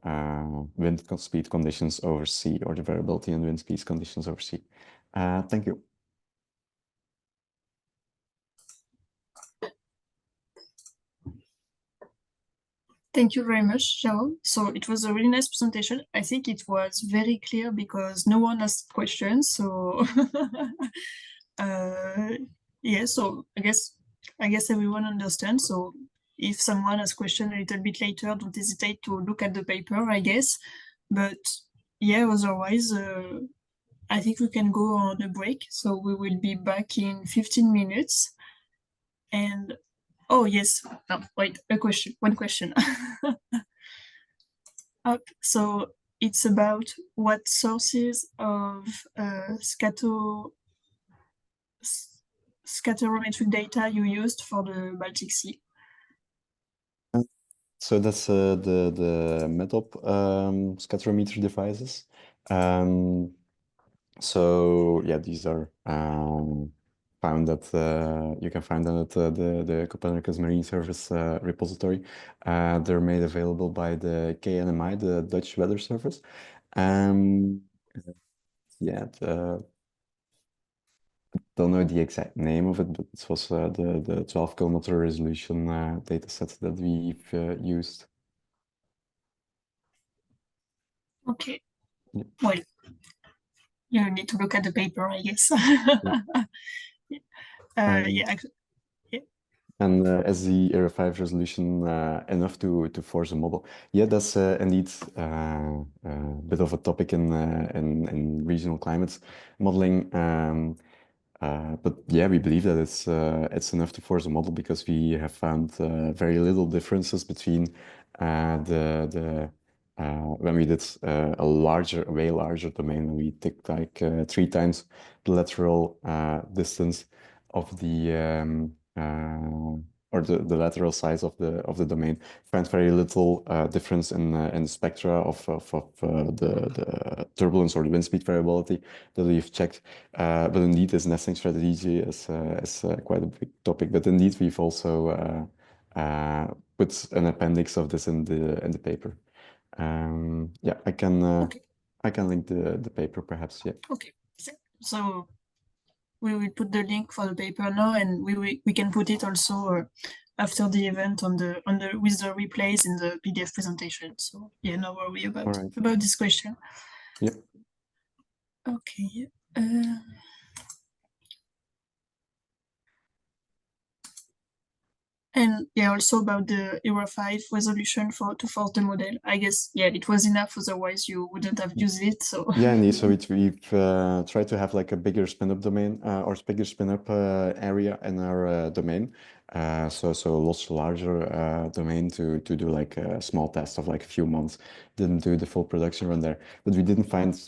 wind speed conditions over sea, or the variability in wind speed conditions over sea. Thank you. Thank you very much, Jérôme. So it was a really nice presentation. I think it was very clear because no one asked questions. So yeah, so I guess everyone understands. So if someone has question a little bit later, don't hesitate to look at the paper, I guess. But yeah, otherwise, I think we can go on a break. So we will be back in 15 minutes. And oh yes, no, wait, one question. So it's about what sources of scatterometric data you used for the Baltic Sea. So that's the METOP scatterometer devices. So yeah, these are found that you can find them at the Copernicus Marine Surface repository. They're made available by the KNMI, the Dutch Weather Service. Um, yeah, don't know the exact name of it, but it was the 12 kilometer resolution data set that we've used. Okay. Yeah. Well, you need to look at the paper, I guess. Yeah, actually, yeah. And is the Era 5 resolution enough to force a model? Yeah, that's indeed a bit of a topic in regional climates modeling. But yeah, we believe that it's enough to force a model because we have found very little differences between the when we did a way larger domain, we took like 3 times the lateral distance of the or the lateral size of the domain. Found very little difference in the spectra of the turbulence or the wind speed variability that we've checked. But indeed, this nesting strategy is quite a big topic. But indeed, we've also put an appendix of this in the paper. Yeah, Okay. I can link the paper perhaps. Yeah. Okay. So we will put the link for the paper now, and we can put it also after the event on the with the replays in the PDF presentation. So yeah, no worry All about right. this question. Yeah. Okay. And yeah, also about the Era 5 resolution to force the model. I guess, yeah, it was enough, otherwise you wouldn't have used it, so. Yeah, indeed. So we've tried to have like a bigger spin-up domain or bigger spin-up area in our domain. So lots larger domain to do like a small test of like a few months. Didn't do the full production run there, but we didn't find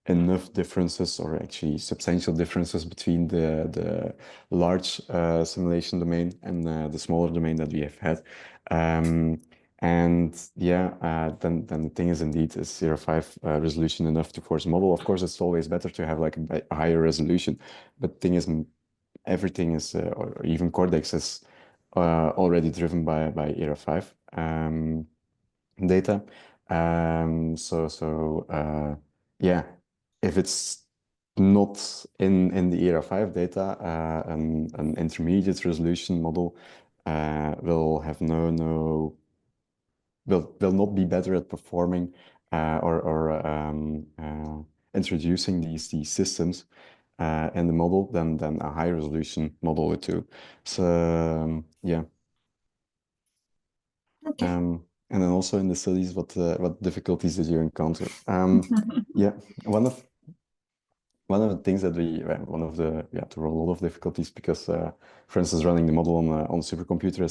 enough differences or actually substantial differences between the large simulation domain and the smaller domain that we have had. And yeah, then the thing is indeed, is 0.5 resolution enough to force a model? Of course, it's always better to have like a higher resolution, but thing is, everything is, or even Cortex is already driven by Era 5 data. Yeah, if it's not in the Era 5 data, an intermediate resolution model will have will not be better at performing or introducing these systems in the model than a high resolution model would do. So yeah. Okay. And then also in the studies, what difficulties did you encounter? Yeah, one of the things that one of the there were a lot of difficulties because, for instance, running the model on a supercomputer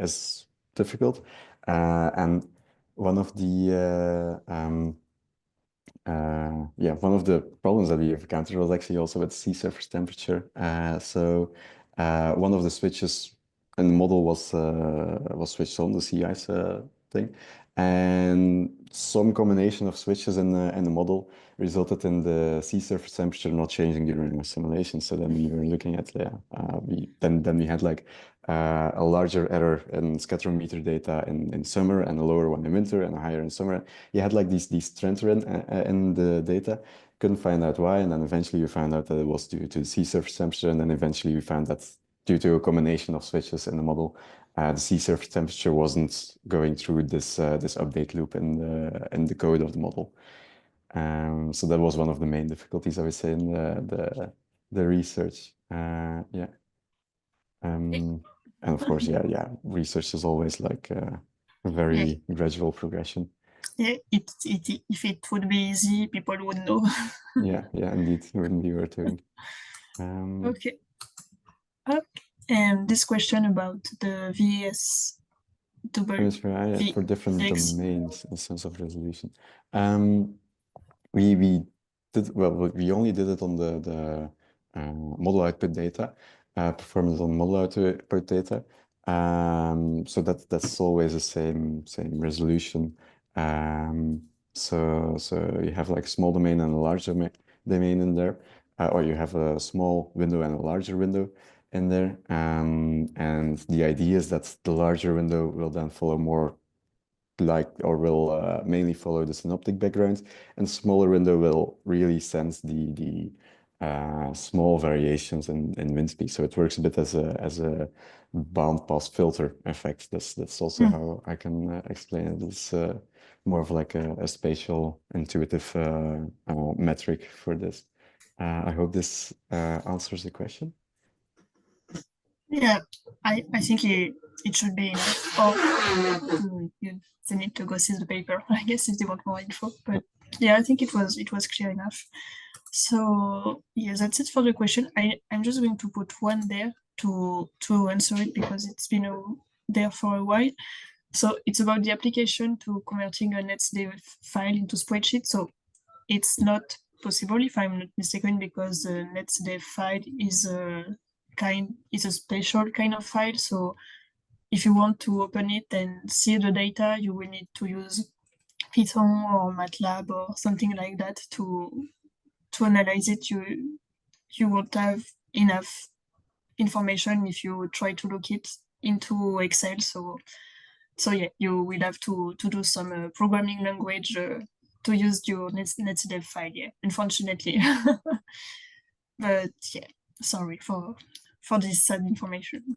is difficult, and one of the one of the problems that we encountered was actually also with sea surface temperature. One of the switches in the model was switched on, the sea ice thing, and some combination of switches in the model resulted in the sea surface temperature not changing during the simulation. So then we were looking at then we had like a larger error in scatterometer data in summer and a lower one in winter and a higher in summer. You had like these trends in the data. Couldn't find out why, and then eventually we found out that it was due to the sea surface temperature, and then eventually we found that due to a combination of switches in the model, the sea surface temperature wasn't going through this update loop in the code of the model. So that was one of the main difficulties, I would say, in the research. Yeah. And of course, research is always like a very gradual progression. Yeah, if it would be easy, people would know. Yeah, indeed, it wouldn't be worth doing. Okay. And this question about the VS double For different VX. domains in sense of resolution. We did well. We only did it on the model output data, performance on model output data. So that's always the same resolution. So you have like a small domain and a large domain in there, or you have a small window and a larger window in there. And the idea is that the larger window will then follow more like or will mainly follow the synoptic background, and smaller window will really sense the small variations in wind speed. So it works a bit as a band pass filter effect. That's also how I can explain it. It's more of like a spatial intuitive metric for this. I hope this answers the question. Yeah, I think it should be enough. Or they need to go see the paper, I guess, if they want more info. But yeah, I think it was clear enough. So yeah, that's it for the question. I'm just going to put one there to answer it because it's been there for a while. So it's about the application to converting a NetSD file into spreadsheet. So it's not possible, if I'm not mistaken, because the NetSD file is a special kind of file. So if you want to open it and see the data, you will need to use Python or MATLAB or something like that to analyze it. You won't have enough information if you try to look it into Excel. So yeah, you will have to do some programming language to use your NetSD file. Yeah, unfortunately. But yeah, sorry for this sad information.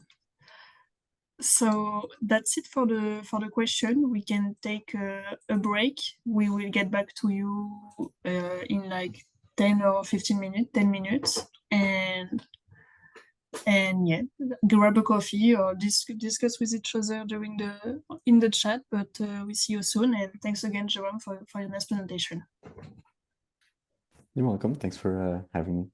So that's it for the question. We can take a break. We will get back to you in like 10 or 15 minutes, 10 minutes, and yeah, grab a coffee or discuss with each other in the chat. But we see you soon, and thanks again, Jerome, for your nice presentation. You're welcome. Thanks for having me.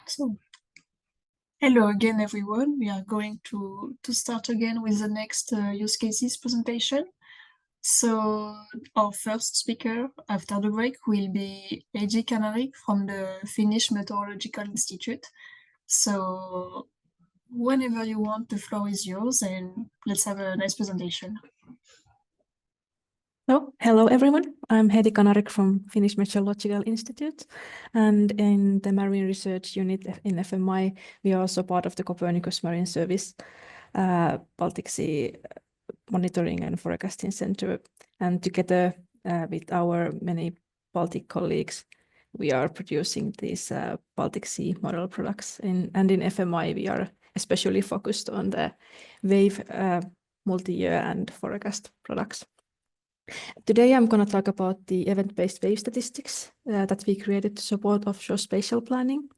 So, hello again, everyone. We are going to start again with the next use cases presentation. So, our first speaker after the break will be A.J. Kanarik from the Finnish Meteorological Institute. So, whenever you want, the floor is yours, and let's have a nice presentation. So, hello everyone, I'm Hedi Kanarik from Finnish Meteorological Institute, and in the Marine Research Unit in FMI, we are also part of the Copernicus Marine Service Baltic Sea Monitoring and Forecasting Center, and together with our many Baltic colleagues, we are producing these Baltic Sea model products, and in FMI, we are especially focused on the wave multi-year and forecast products. Today, I'm going to talk about the event-based wave statistics that we created to support offshore spatial planning.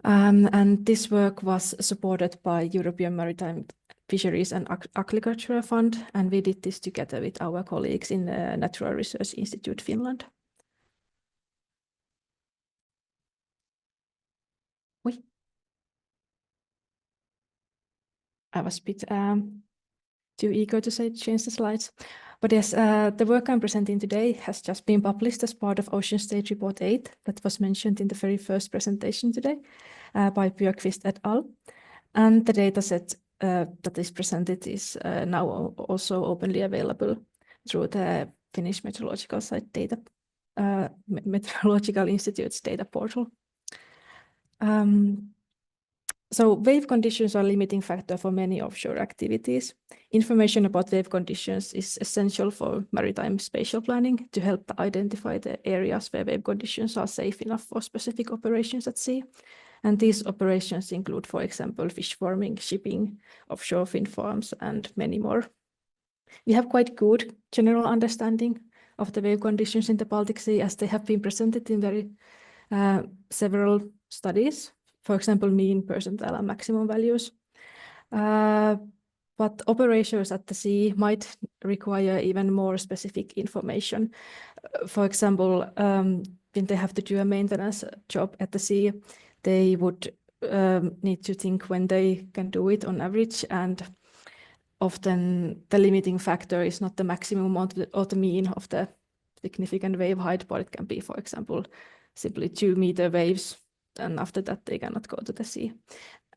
And this work was supported by European Maritime Fisheries and Aquaculture Fund, and we did this together with our colleagues in the Natural Research Institute Finland. I was a bit too eager to change the slides. But yes, the work I'm presenting today has just been published as part of Ocean State Report 8 that was mentioned in the very first presentation today by Björkqvist et al. And the dataset that is presented is now also openly available through the Finnish Meteorological Institute's data portal. So wave conditions are a limiting factor for many offshore activities. Information about wave conditions is essential for maritime spatial planning to help identify the areas where wave conditions are safe enough for specific operations at sea. And these operations include, for example, fish farming, shipping, offshore wind farms, and many more. We have quite good general understanding of the wave conditions in the Baltic Sea as they have been presented in several studies. For example, mean, percentile, and maximum values. But operations at the sea might require even more specific information. For example, when they have to do a maintenance job at the sea, they would need to think when they can do it on average, and often the limiting factor is not the maximum or the mean of the significant wave height, but it can be, for example, simply 2-meter waves, and after that they cannot go to the sea.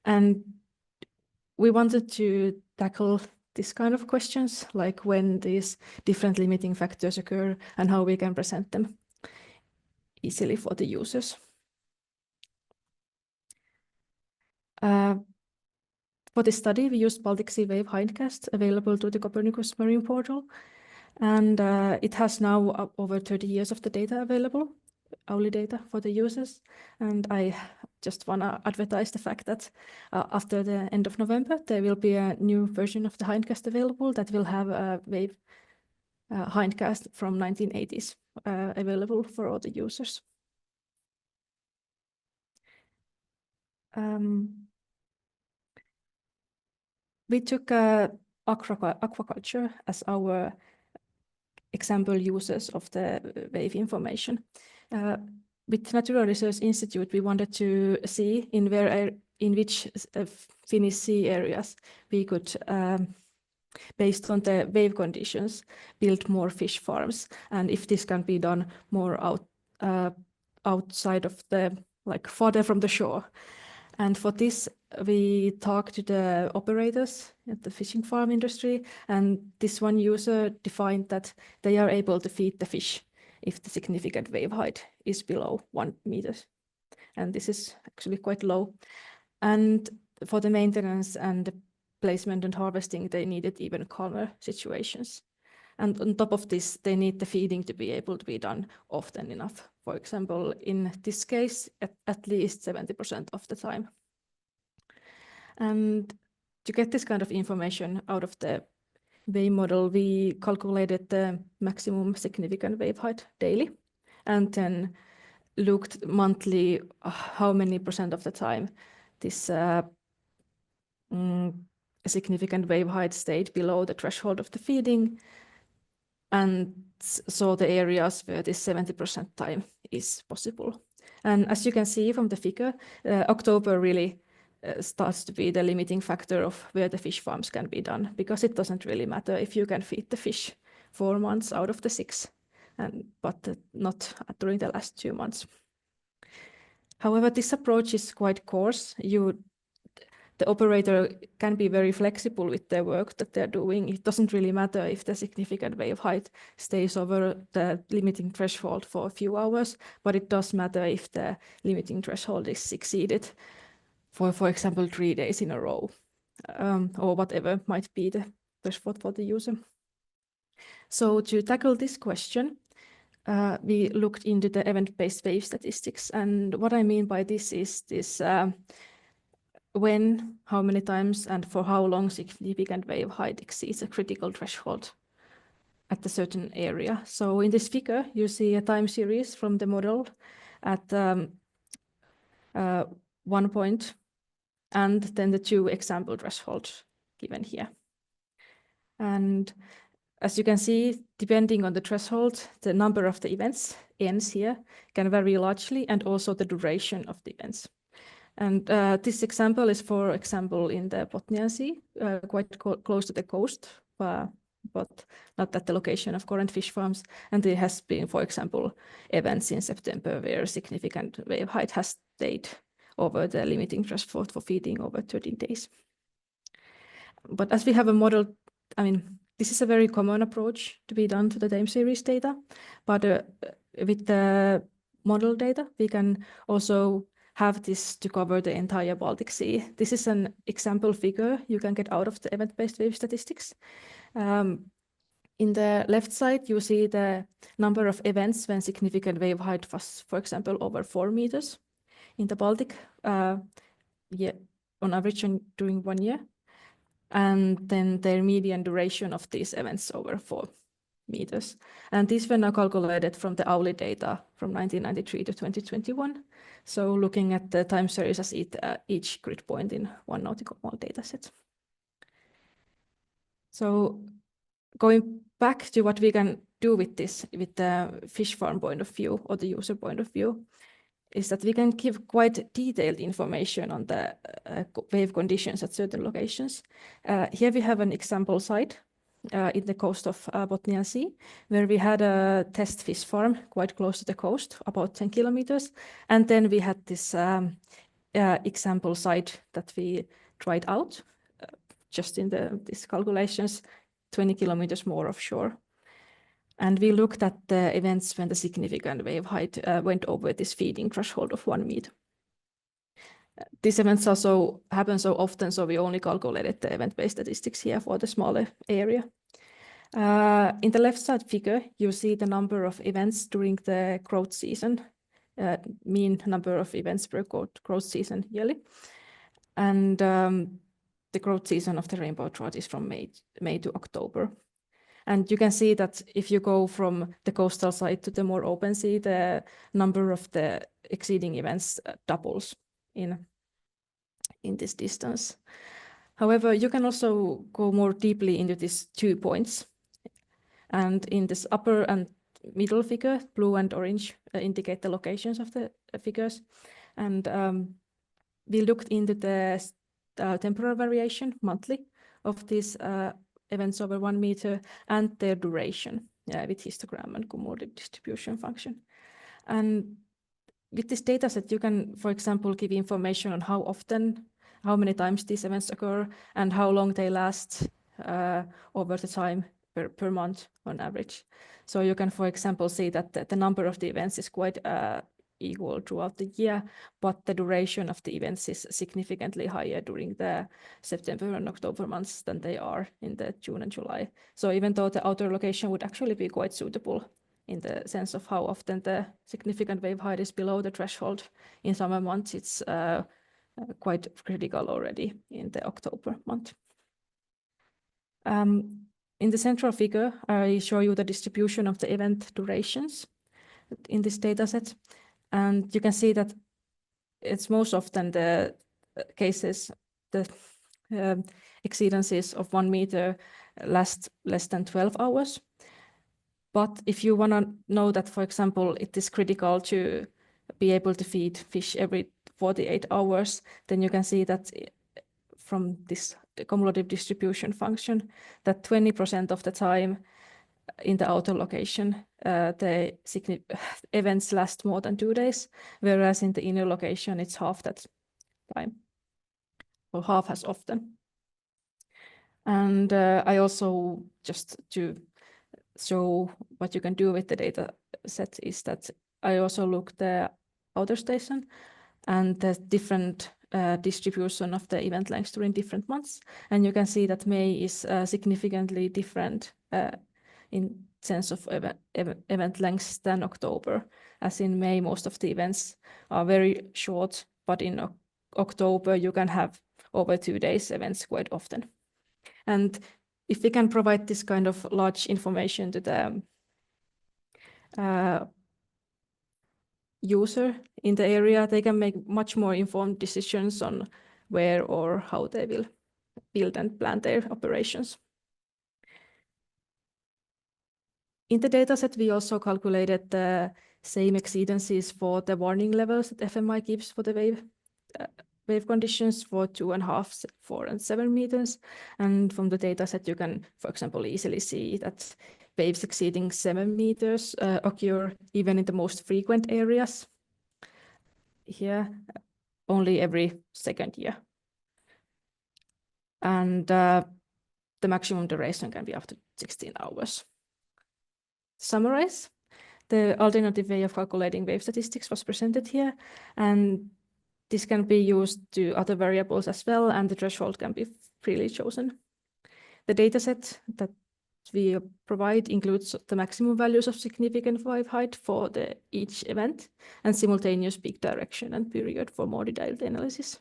And we wanted to tackle this kind of questions, like when these different limiting factors occur and how we can present them easily for the users. For this study, we used Baltic Sea Wave Hindcast, available to the Copernicus Marine Portal, and it has now over 30 years of the data available, hourly data for the users. And I just want to advertise the fact that after the end of November, there will be a new version of the Hindcast available that will have a wave Hindcast from 1980s available for all the users. We took aquaculture as our example users of the wave information. With Natural Research Institute, we wanted to see in which Finnish sea areas we could, based on the wave conditions, build more fish farms, and if this can be done more outside of farther from the shore. And for this, we talked to the operators at the fishing farm industry, and this one user defined that they are able to feed the fish if the significant wave height is below 1 meter. And this is actually quite low. And for the maintenance and the placement and harvesting, they needed even calmer situations. And on top of this, they need the feeding to be able to be done often enough. For example, in this case, at least 70% of the time. And to get this kind of information out of the wave model, we calculated the maximum significant wave height daily, and then looked monthly how many % of the time this significant wave height stayed below the threshold of the feeding, and saw the areas where this 70% time is possible. And as you can see from the figure, October really starts to be the limiting factor of where the fish farms can be done, because it doesn't really matter if you can feed the fish 4 months out of the 6, but not during the last 2 months. However, this approach is quite coarse. The operator can be very flexible with their work that they're doing. It doesn't really matter if the significant wave height stays over the limiting threshold for a few hours, but it does matter if the limiting threshold is exceeded for example, 3 days in a row, or whatever might be the threshold for the user. So to tackle this question, we looked into the event-based wave statistics. And what I mean by this is this when, how many times, and for how long significant wave height exceeds a critical threshold at a certain area. So in this figure, you see a time series from the model at 1 point, and then the 2 example thresholds given here. And as you can see, depending on the threshold, the number of the events, N's here, can vary largely, and also the duration of the events. And this example is, for example, in the Botnian Sea, quite close to the coast, but not at the location of current fish farms. And there has been, for example, events in September where significant wave height has stayed over the limiting threshold for feeding over 13 days. But as we have a model, I mean, this is a very common approach to be done to the time series data, but with the model data, we can also have this to cover the entire Baltic Sea. This is an example figure you can get out of the event-based wave statistics. In the left side, you see the number of events when significant wave height was, for example, over 4 meters in the Baltic, on average during 1 year. And then their median duration of these events over 4 meters. And these were now calculated from the hourly data from 1993 to 2021. So looking at the time series as each grid point in one nautical mile dataset. So going back to what we can do with this, with the fish farm point of view or the user point of view, is that we can give quite detailed information on the wave conditions at certain locations. Here we have an example site in the coast of Botnian Sea, where we had a test fish farm quite close to the coast, about 10 kilometers. And then we had this example site that we tried out, just in these calculations, 20 kilometers more offshore. And we looked at the events when the significant wave height went over this feeding threshold of 1 meter. These events also happen so often, so we only calculated the event-based statistics here for the smaller area. In the left side figure, you see the number of events during the growth season, mean number of events per growth season yearly. And the growth season of the rainbow trout is from May to October. And you can see that if you go from the coastal side to the more open sea, the number of the exceeding events doubles in this distance. However, you can also go more deeply into these 2 points. And in this upper and middle figure, blue and orange indicate the locations of the figures. And we looked into the temporal variation monthly of these events over 1 meter and their duration with histogram and cumulative distribution function. And with this data set, you can, for example, give information on how often, how many times these events occur, and how long they last over the time per month on average. So you can, for example, see that the number of the events is quite equal throughout the year, but the duration of the events is significantly higher during the September and October months than they are in the June and July. So even though the outer location would actually be quite suitable in the sense of how often the significant wave height is below the threshold in summer months, it's quite critical already in the October month. In the central figure, I show you the distribution of the event durations in this data set. And you can see that it's most often the cases, the exceedances of 1 meter last less than 12 hours. But if you want to know that, for example, it is critical to be able to feed fish every 48 hours, then you can see that from this cumulative distribution function, that 20% of the time in the outer location, the events last more than 2 days, whereas in the inner location, it's half that time, or half as often. And I also, just to show what you can do with the data set, is that I also looked the outer station and the different distribution of the event lengths during different months. And you can see that May is significantly different in sense of event lengths than October. As in May, most of the events are very short, but in October, you can have over 2 days events quite often. And if we can provide this kind of large information to the user in the area, they can make much more informed decisions on where or how they will build and plan their operations. In the dataset, we also calculated the same exceedances for the warning levels that FMI gives for the wave conditions for 2.5, 4, and 7 meters. And from the dataset, you can, for example, easily see that waves exceeding 7 meters occur even in the most frequent areas. Here, only every second year. And the maximum duration can be up to 16 hours. To summarize, the alternative way of calculating wave statistics was presented here, and this can be used to other variables as well, and the threshold can be freely chosen. The dataset that we provide includes the maximum values of significant wave height for each event, and simultaneous peak direction and period for more detailed analysis.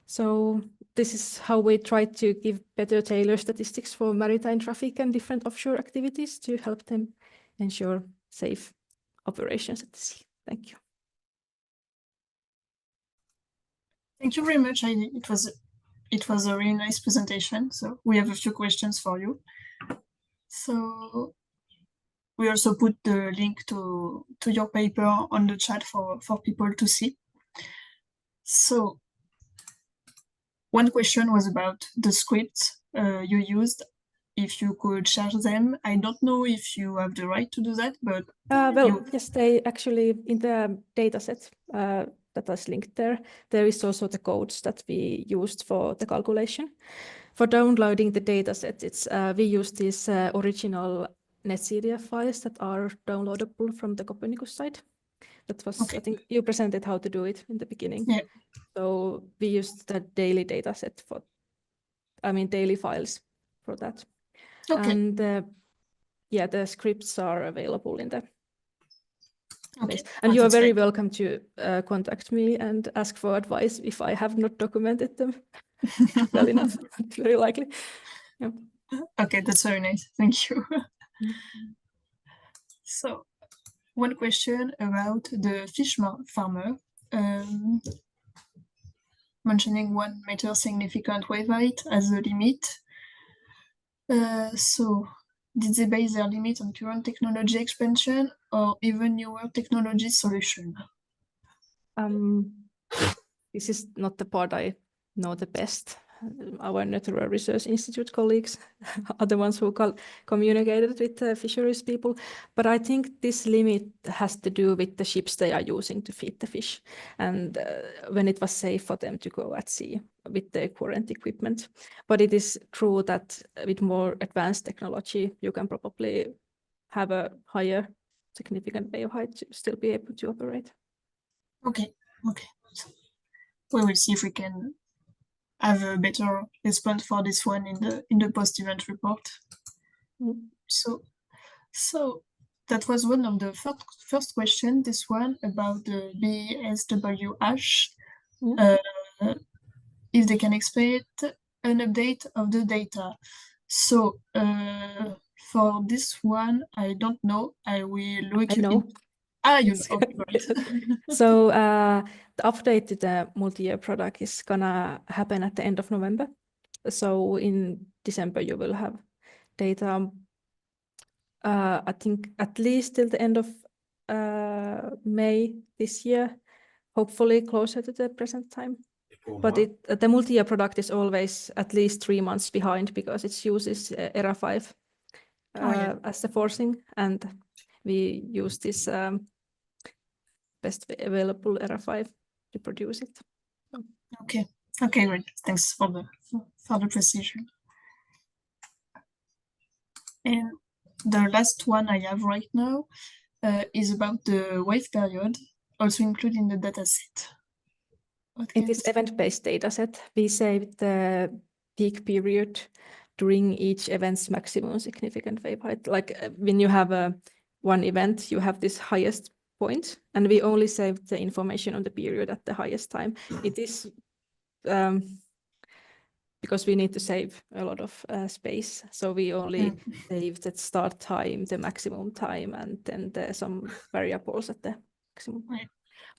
So this is how we try to give better tailored statistics for maritime traffic and different offshore activities to help them ensure safe operations at the sea. Thank you. Thank you very much, Heidi. It was a really nice presentation. So we have a few questions for you. So we also put the link to your paper on the chat for people to see. So one question was about the scripts you used. If you could share them. I don't know if you have the right to do that, but yes, they actually in the dataset that is linked there, there is also the codes that we used for the calculation. For downloading the dataset, we use these original NetCDF files that are downloadable from the Copernicus site. That was, okay. I think you presented how to do it in the beginning. Yeah. So we used the daily dataset daily files for that. Okay. And yeah, the scripts are available in the place. And you are very welcome to contact me and ask for advice if I have not documented them well enough. Very likely. Yeah. Okay, that's very nice. Thank you. So, one question about the fish farmer. Mentioning 1 meter significant wave height as a limit. So, did they base their limit on current technology expansion or even newer technology solution? This is not the part I know the best. Our Natural Research Institute colleagues are the ones who communicated with the fisheries people. But I think this limit has to do with the ships they are using to feed the fish, and when it was safe for them to go at sea with the current equipment. But it is true that with more advanced technology, you can probably have a higher significant wave height to still be able to operate. Okay. So we will see if we can have a better response for this one in the post-event report. Mm. So that was one of the first question. This one about the BSWH. If they can expect an update of the data. So for this one, I don't know. I will look. I know. Yes. Okay, right. So the update to the multi-year product is gonna happen at the end of November. So in December you will have data. I think at least till the end of May this year, hopefully closer to the present time. But the multi-year product is always at least 3 months behind because it uses ERA 5 as the forcing, and we use this best available ERA 5 to produce it. Okay. Okay, great. Thanks for the precision. And the last one I have right now is about the wave period, also included in the dataset. In this event-based dataset, we saved the peak period during each event's maximum significant wave height. Like when you have one event, you have this highest point, and we only saved the information on the period at the highest time. It is because we need to save a lot of space, so we only save the start time, the maximum time, and then some variables at the maximum. Right.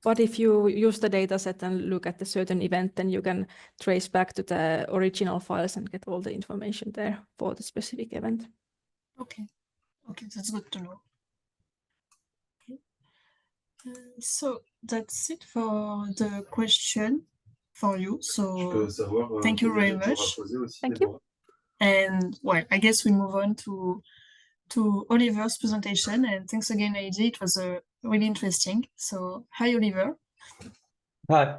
But if you use the data set and look at the certain event, then you can trace back to the original files and get all the information there for the specific event. Okay. Okay, that's good to know. Okay. So that's it for the question for you. So thank you very much. Thank you. And well, I guess we move on to Oliver's presentation. And thanks again, Heidi. It was really interesting. So hi, Oliver. Hi.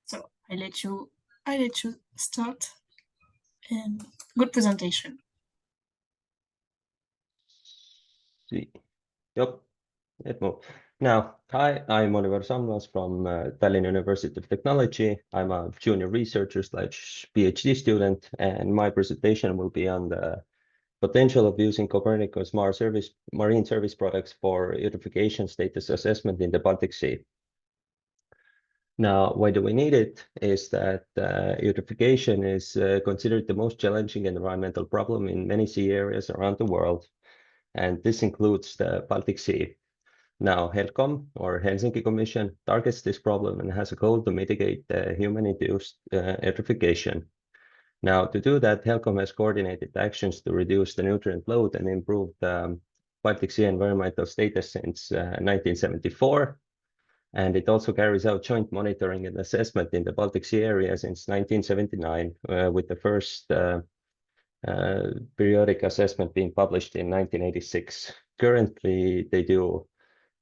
So I let you start. And good presentation. See. Yep. It moved. Now, hi, I'm Oliver Samlas from Tallinn University of Technology. I'm a junior researcher / PhD student, and my presentation will be on the potential of using Copernicus marine service products for eutrophication status assessment in the Baltic Sea. Now, why do we need it? Is that eutrophication is considered the most challenging environmental problem in many sea areas around the world, and this includes the Baltic Sea. Now, HELCOM, or Helsinki Commission, targets this problem and has a goal to mitigate human-induced eutrophication. Now, to do that, HELCOM has coordinated actions to reduce the nutrient load and improve the Baltic Sea environmental status since 1974. And it also carries out joint monitoring and assessment in the Baltic Sea area since 1979, with the first periodic assessment being published in 1986. Currently, they do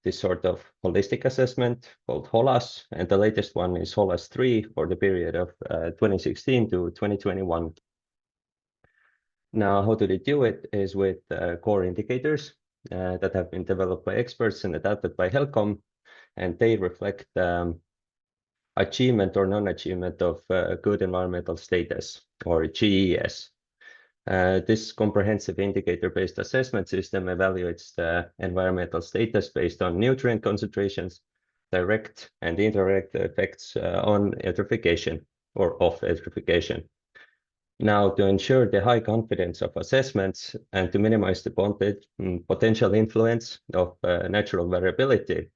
this sort of holistic assessment called HOLAS, and the latest one is HOLAS 3 for the period of 2016 to 2021. Now, how do they do it is with core indicators that have been developed by experts and adapted by HELCOM, and they reflect achievement or non-achievement of good environmental status, or GES. This comprehensive indicator-based assessment system evaluates the environmental status based on nutrient concentrations, direct and indirect effects on eutrophication or of eutrophication. Now, to ensure the high confidence of assessments and to minimize the potential influence of natural variability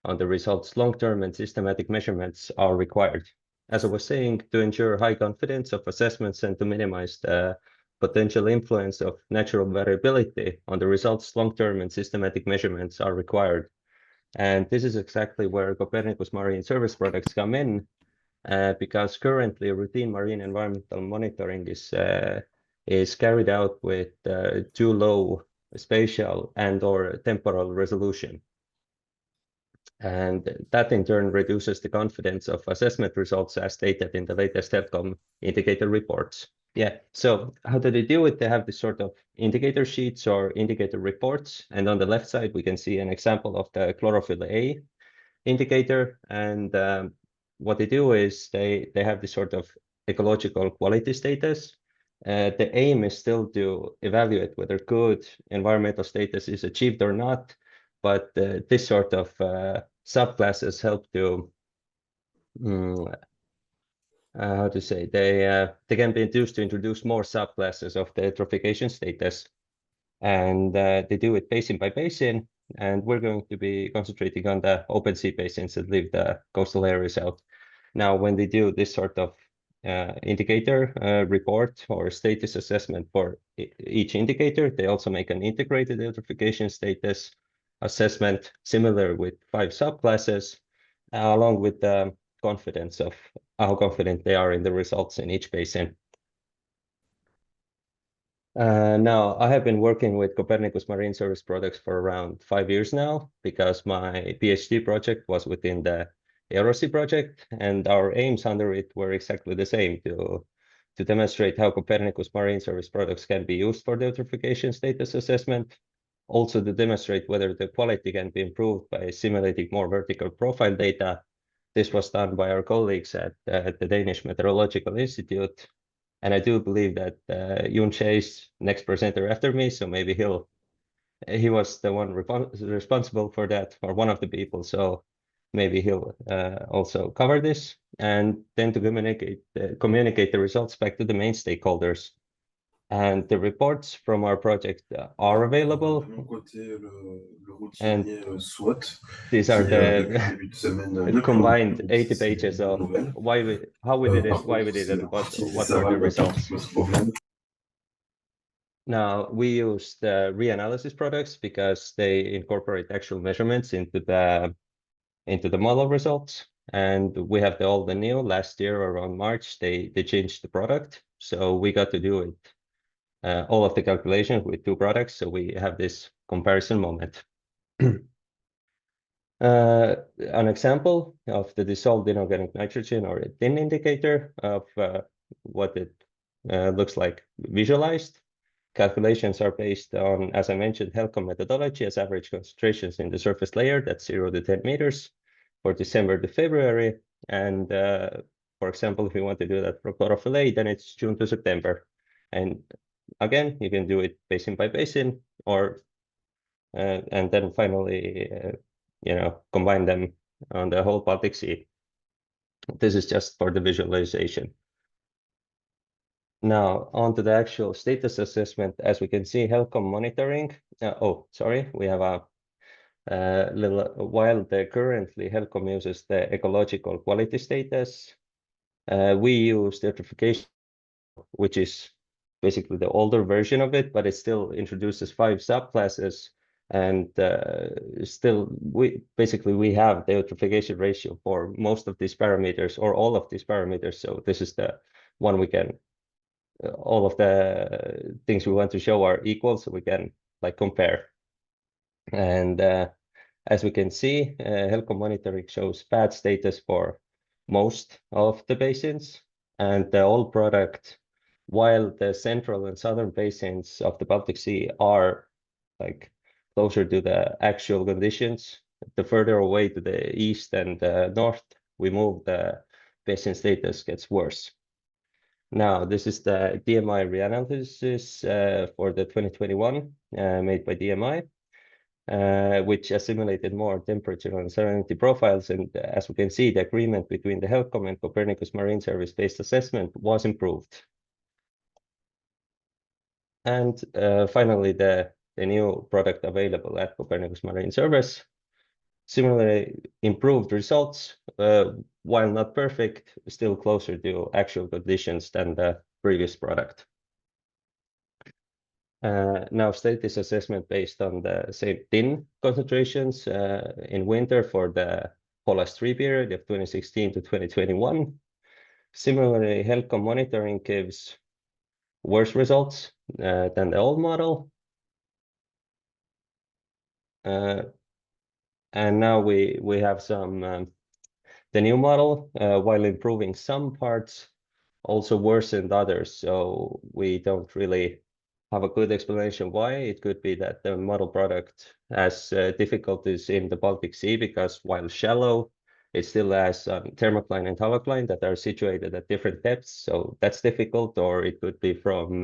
on the results, long-term and systematic measurements are required. As I was saying, to ensure high confidence of assessments and to minimize the potential influence of natural variability on the results, long-term and systematic measurements are required. And this is exactly where Copernicus marine service products come in, because currently routine marine environmental monitoring is carried out with too low spatial and/or temporal resolution. And that in turn reduces the confidence of assessment results as stated in the latest HELCOM indicator reports. Yeah, so how do they do it? They have this sort of indicator sheets or indicator reports. And on the left side, we can see an example of the chlorophyll A indicator. And what they do is they have this sort of ecological quality status. The aim is still to evaluate whether good environmental status is achieved or not. But this sort of subclasses help to how to say, they can be induced to introduce more subclasses of the eutrophication status, and they do it basin by basin, and we're going to be concentrating on the open sea basins and leave the coastal areas out. Now, when they do this sort of indicator report or status assessment for each indicator, they also make an integrated eutrophication status assessment, similar with 5 subclasses, along with the confidence of how confident they are in the results in each basin. Now, I have been working with Copernicus Marine Service products for around 5 years now, because my PhD project was within the EROSI project, and our aims under it were exactly the same, to demonstrate how Copernicus Marine Service products can be used for the eutrophication status assessment, also to demonstrate whether the quality can be improved by simulating more vertical profile data. This was done by our colleagues at the Danish Meteorological Institute. And I do believe that Yoon Chae is next presenter after me, so maybe he was the one responsible for that, or one of the people. So maybe he'll also cover this, and then to communicate the results back to the main stakeholders. And the reports from our project are available. And these are the combined 80 pages of how we did it, why we did it, and what were the results. Now, we use the reanalysis products because they incorporate actual measurements into the model results. And we have all the new last year around March, they changed the product. So we got to do it, all of the calculations with 2 products. So we have this comparison moment. An example of the dissolved inorganic nitrogen, or a thin indicator of what it looks like visualized. Calculations are based on, as I mentioned, HELCOM methodology as average concentrations in the surface layer, that's 0 to 10 meters for December to February. And for example, if you want to do that for chlorophyll A, then it's June to September. And again, you can do it basin by basin, or and then finally, combine them on the whole Baltic Sea. This is just for the visualization. Now, on to the actual status assessment. As we can see, HELCOM monitoring. We have a while currently HELCOM uses the ecological quality status, we use the eutrophication, which is basically the older version of it, but it still introduces 5 subclasses. And still, we have the eutrophication ratio for most of these parameters, or all of these parameters. So this is the one we can, all of the things we want to show are equal, so we can compare. And as we can see, HELCOM monitoring shows bad status for most of the basins, and the old product, while the central and southern basins of the Baltic Sea are closer to the actual conditions, the further away to the east and north we move, the basin status gets worse. Now, this is the DMI reanalysis for the 2021 made by DMI, which assimilated more temperature and salinity profiles. And as we can see, the agreement between the HELCOM and Copernicus Marine Service-based assessment was improved. And finally, the new product available at Copernicus Marine Service. Similarly, improved results, while not perfect, still closer to actual conditions than the previous product. Now, status assessment based on the same tin concentrations in winter for the POLAS 3 period of 2016 to 2021. Similarly, HELCOM monitoring gives worse results than the old model. And now we have some, the new model, while improving some parts, also worsened others. So we don't really have a good explanation why. It could be that the model product has difficulties in the Baltic Sea, because while shallow, it still has thermocline and halocline that are situated at different depths. So that's difficult, or it could be from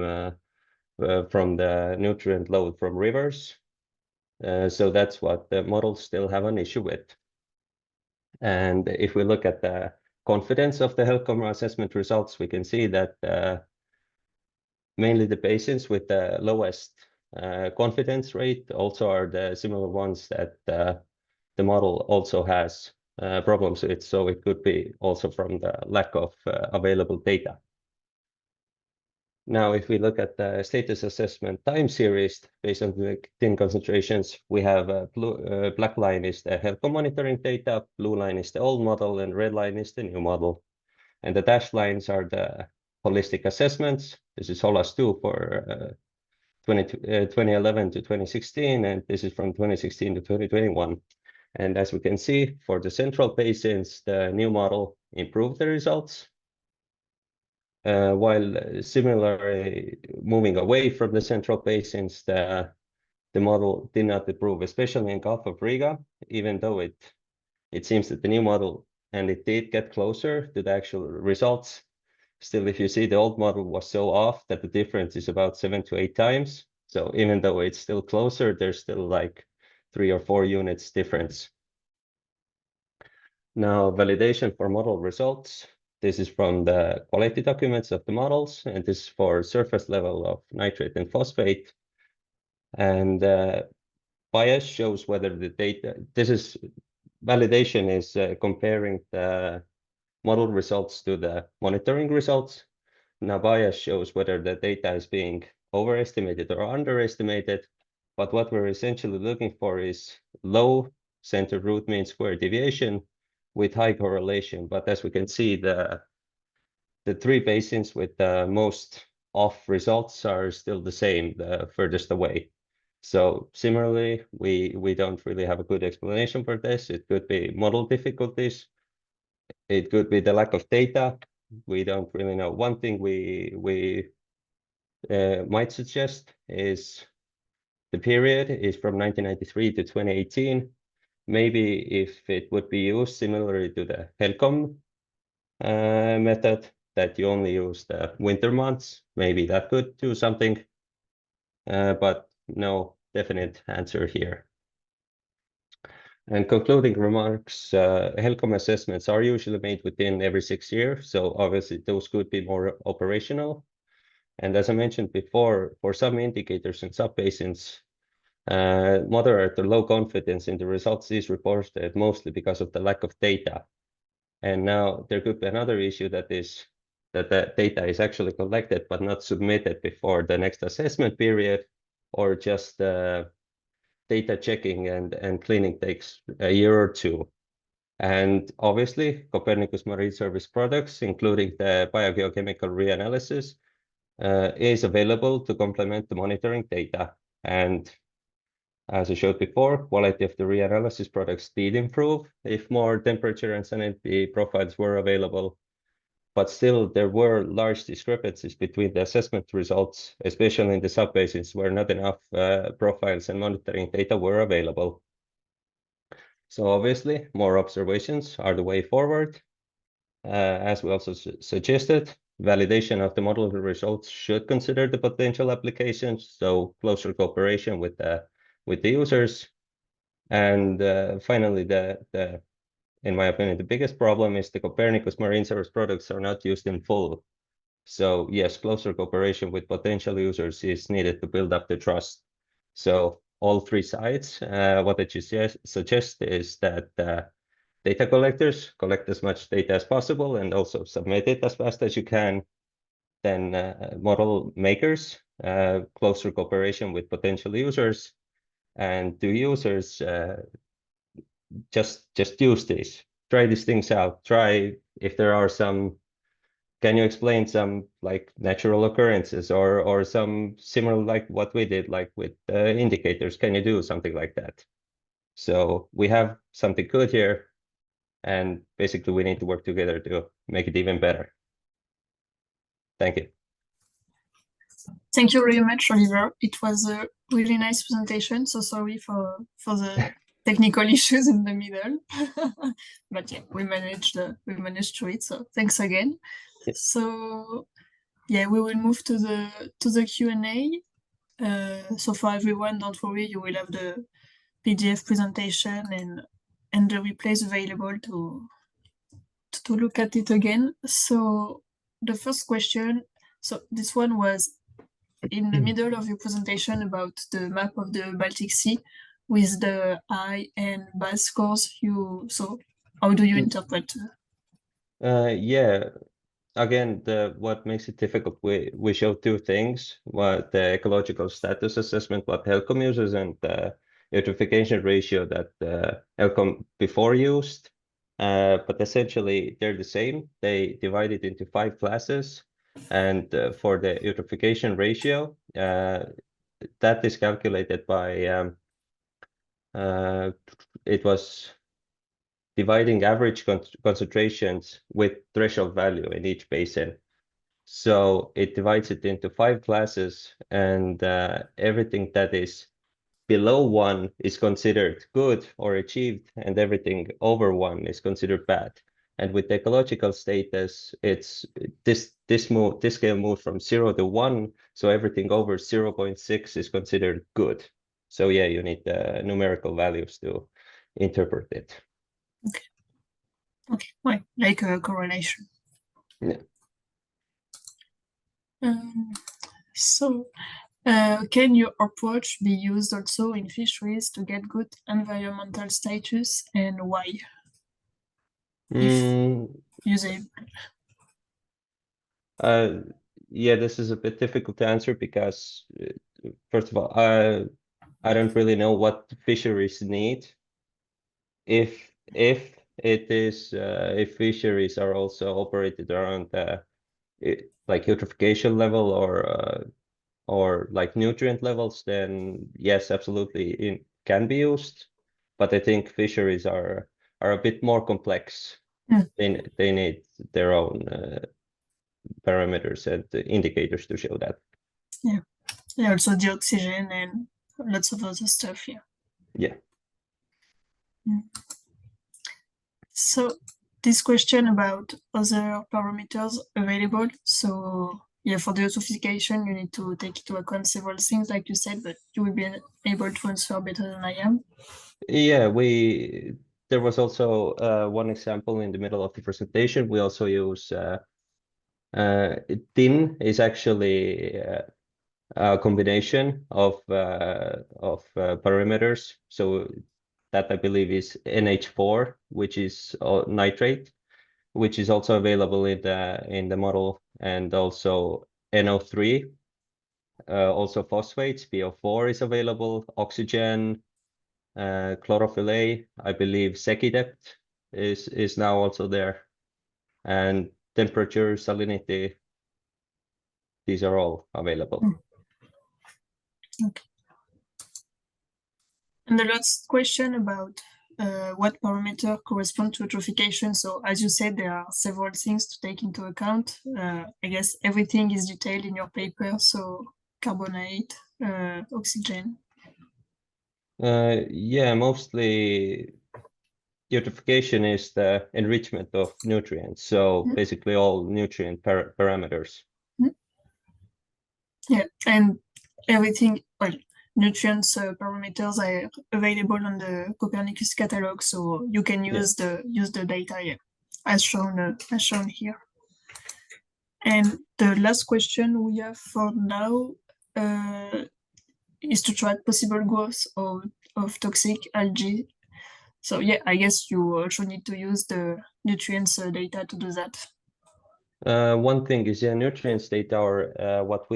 the nutrient load from rivers. So that's what the models still have an issue with. And if we look at the confidence of the HELCOM assessment results, we can see that mainly the basins with the lowest confidence rate also are the similar ones that the model also has problems with. So it could be also from the lack of available data. Now, if we look at the status assessment time series based on the tin concentrations, we have black line is the HELCOM monitoring data, blue line is the old model, and red line is the new model. And the dashed lines are the holistic assessments. This is HOLAS2 for 2011 to 2016, and this is from 2016 to 2021. And as we can see, for the central basins, the new model improved the results, while similarly moving away from the central basins, the model did not improve, especially in Gulf of Riga, even though it seems that the new model, and it did get closer to the actual results. Still, if you see, the old model was so off that the difference is about 7 to 8 times. So even though it's still closer, there's still like 3 or 4 units difference. Now, validation for model results. This is from the quality documents of the models, and this is for surface level of nitrate and phosphate. And bias shows whether the data, validation is comparing the model results to the monitoring results. Now, bias shows whether the data is being overestimated or underestimated. But what we're essentially looking for is low center root mean square deviation with high correlation. But as we can see, the 3 basins with the most off results are still the same, the furthest away. So similarly, we don't really have a good explanation for this. It could be model difficulties. It could be the lack of data. We don't really know. One thing we might suggest is the period is from 1993 to 2018. Maybe if it would be used similarly to the HELCOM method, that you only use the winter months, maybe that could do something, but no definite answer here. And concluding remarks, HELCOM assessments are usually made within every 6 years, so obviously those could be more operational. And as I mentioned before, for some indicators and subbasins, moderate or low confidence in the results is reported mostly because of the lack of data. And now there could be another issue, that is that the data is actually collected but not submitted before the next assessment period, or just data checking and cleaning takes a year or 2. And obviously, Copernicus Marine Service products, including the biogeochemical reanalysis, is available to complement the monitoring data. And as I showed before, quality of the reanalysis products did improve if more temperature and salinity profiles were available. But still, there were large discrepancies between the assessment results, especially in the subbasins where not enough profiles and monitoring data were available. So obviously, more observations are the way forward. As we also suggested, validation of the model results should consider the potential applications, so closer cooperation with the users. And finally, in my opinion, the biggest problem is the Copernicus Marine Service products are not used in full. So yes, closer cooperation with potential users is needed to build up the trust. So all 3 sides, what I suggest is that data collectors collect as much data as possible and also submit it as fast as you can. Then model makers, closer cooperation with potential users, and to users, just use this, try these things out, try if there are some, can you explain some like natural occurrences or some similar like what we did, like with indicators, can you do something like that? So we have something good here, and basically we need to work together to make it even better. Thank you. Thank you very much, Oliver. It was a really nice presentation. So sorry for the technical issues in the middle, but yeah, we managed through it. So thanks again. Yeah. So yeah, we will move to the Q&A. So for everyone, don't worry, you will have the PDF presentation and the replays available to look at it again. So the first question, so this one was in the middle of your presentation about the map of the Baltic Sea with the high and bad scores. So how do you interpret? Yeah, again, what makes it difficult, we show two things: what the ecological status assessment, what HELCOM uses, and the eutrophication ratio that HELCOM before used. But essentially, they're the same. They divide it into 5 classes, and for the eutrophication ratio, that is calculated by it was dividing average concentrations with threshold value in each basin. So it divides it into 5 classes, and everything that is below 1 is considered good or achieved, and everything over 1 is considered bad. And with ecological status, it's this scale moved from 0 to 1, so everything over 0.6 is considered good. So yeah, you need the numerical values to interpret it. Okay, well, like a correlation. Yeah. So, can your approach be used also in fisheries to get good environmental status, and why? If usable. Yeah, this is a bit difficult to answer because, first of all, I don't really know what fisheries need. If it is if fisheries are also operated around like eutrophication level or like nutrient levels, then yes, absolutely, it can be used. But I think fisheries are a bit more complex. They need their own parameters and indicators to show that. Yeah, also the oxygen and lots of other stuff. Yeah. So this question about other parameters available. So yeah, for the eutrophication, you need to take into account several things, like you said, but you will be able to answer better than I am. Yeah, there was also one example in the middle of the presentation. We also use TIN is actually a combination of parameters. So that I believe is NH4, which is nitrate, which is also available in the model, and also NO3, also phosphates. PO4 is available, oxygen, chlorophyll A, I believe Sekidept is now also there, and temperature, salinity, these are all available. Okay. And the last question about what parameter correspond to eutrophication. So as you said, there are several things to take into account. I guess everything is detailed in your paper. So carbonate, oxygen. Yeah, mostly eutrophication is the enrichment of nutrients. So basically all nutrient parameters. Yeah, and everything, well, nutrients parameters are available on the Copernicus catalog, so you can use the data as shown here. And the last question we have for now is to track possible growth of toxic algae. So yeah, I guess you also need to use the nutrients data to do that. One thing is nutrients data, or what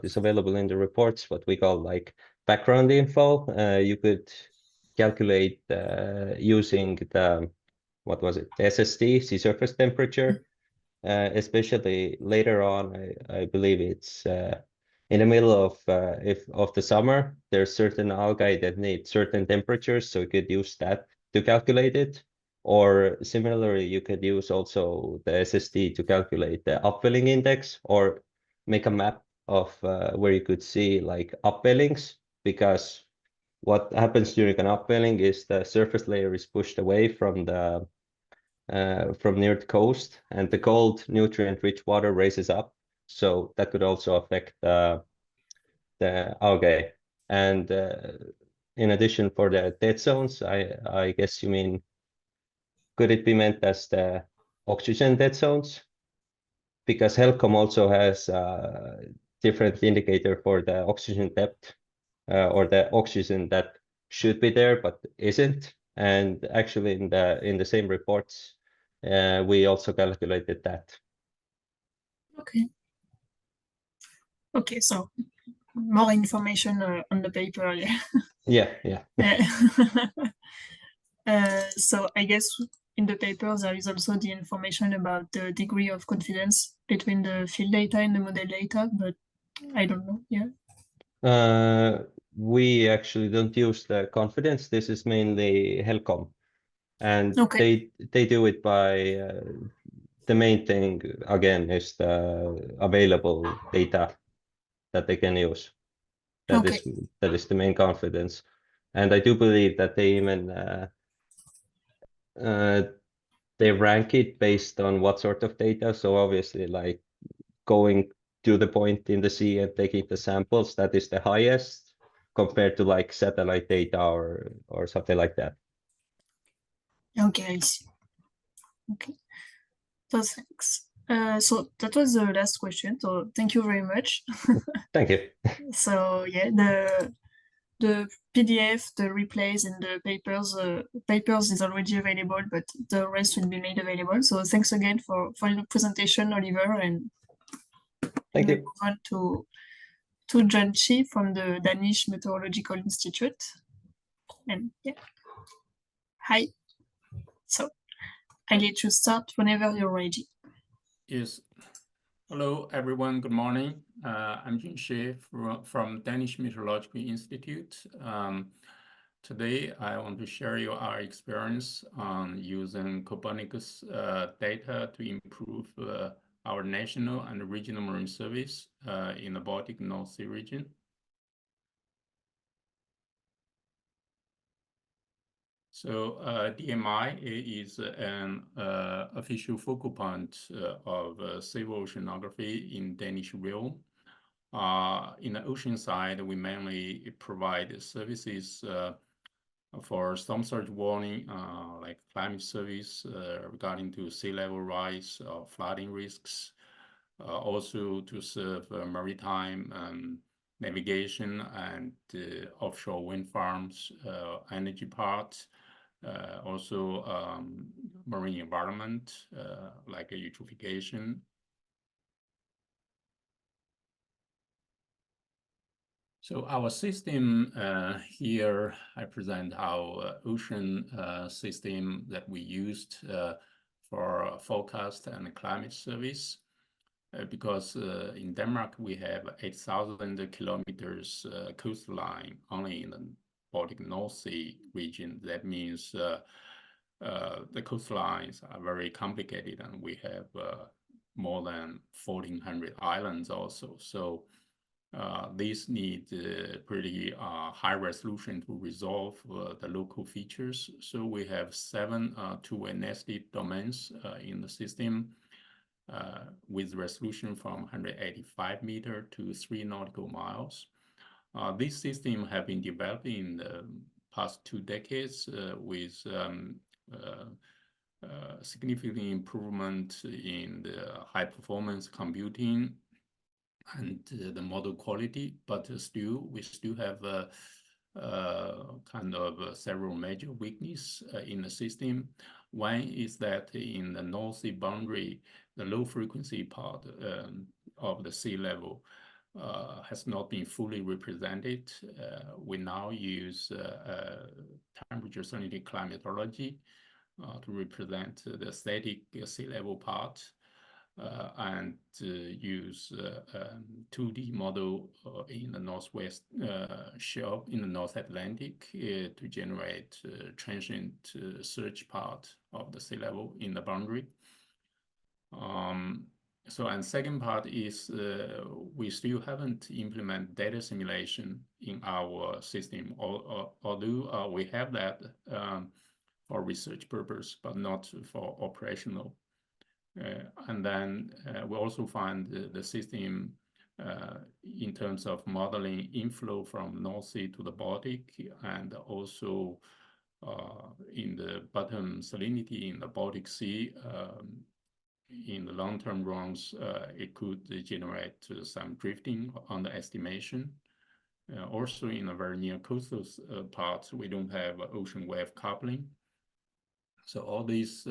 is available in the reports, what we call like background info. You could calculate using the SST, sea surface temperature. Especially later on, I believe it's in the middle of the summer. There's certain algae that need certain temperatures, so you could use that to calculate it. Or similarly, you could use also the SST to calculate the upwelling index, or make a map of where you could see like upwellings, because what happens during an upwelling is the surface layer is pushed away from near the coast, and the cold, nutrient-rich water raises up. So that could also affect the algae. And in addition, for the dead zones, I guess you mean, could it be meant as the oxygen dead zones? Because HELCOM also has a different indicator for the oxygen depth, or the oxygen that should be there but isn't. And actually in the same reports, we also calculated that. Okay. Okay, so more information on the paper, yeah. Yeah. So I guess in the paper there is also the information about the degree of confidence between the field data and the model data, but I don't know. Yeah. We actually don't use the confidence. This is mainly Helcom, and Okay. they do it by the main thing again is the available data that they can use. That is the main confidence, and I do believe that they even they rank it based on what sort of data. So obviously, like going to the point in the sea and taking the samples, that is the highest compared to like satellite data or something like that. Okay, I see. Okay. So thanks. So that was the last question. So thank you very much. Thank you. So yeah, the PDF, the replays, and the papers is already available, but the rest will be made available. So thanks again for your presentation, Oliver, and Thank we you. move on to John Chi from the Danish Meteorological Institute. And yeah, hi. So I let you start whenever you're ready. Yes. Hello, everyone. Good morning. I'm Jun Xie from Danish Meteorological Institute. Today, I want to share you our experience on using Copernicus data to improve our national and regional marine service in the Baltic North Sea region. So DMI is an official focal point of civil oceanography in Danish realm. In the ocean side, we mainly provide services for storm surge warning, like climate service regarding to sea level rise or flooding risks, also to serve maritime navigation and offshore wind farms, energy part, also marine environment, like eutrophication. So our system here, I present our ocean system that we used for forecast and climate service. Because in Denmark, we have 8,000 kilometers coastline only in the Baltic North Sea region. That means the coastlines are very complicated, and we have more than 1,400 islands also. So these need pretty high resolution to resolve the local features. So we have 7 two-way nested domains in the system with resolution from 185 meters to 3 nautical miles. This system have been developed in the past 2 decades with significant improvement in the high performance computing and the model quality, but we still have kind of several major weaknesses in the system. One is that in the North Sea boundary, the low frequency part of the sea level has not been fully represented. We now use temperature salinity climatology to represent the static sea level part. And use 2D model in the northwest shelf in the North Atlantic to generate transient surge part of the sea level in the boundary. So, and second part is we still haven't implemented data simulation in our system, although we have that for research purpose, but not for operational. And then we also find the system in terms of modeling inflow from North Sea to the Baltic, and also in the bottom salinity in the Baltic Sea. In the long-term runs, it could generate some drifting on the estimation. Also in the very near coastal parts, we don't have ocean wave coupling. So all these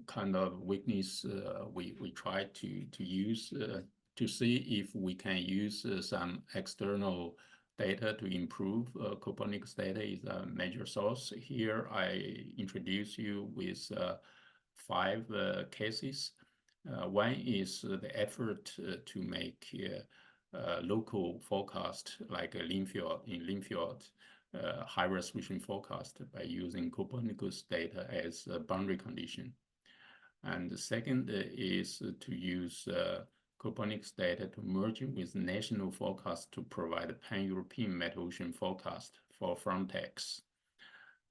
kind of weakness we try to use to see if we can use some external data to improve Copernicus data is a major source. Here I introduce you with 5 cases. One is the effort to make local forecast like a Linfield high resolution forecast by using Copernicus data as a boundary condition. And the second is to use Copernicus data to merge with national forecast to provide a pan-European meta-ocean forecast for Frontex.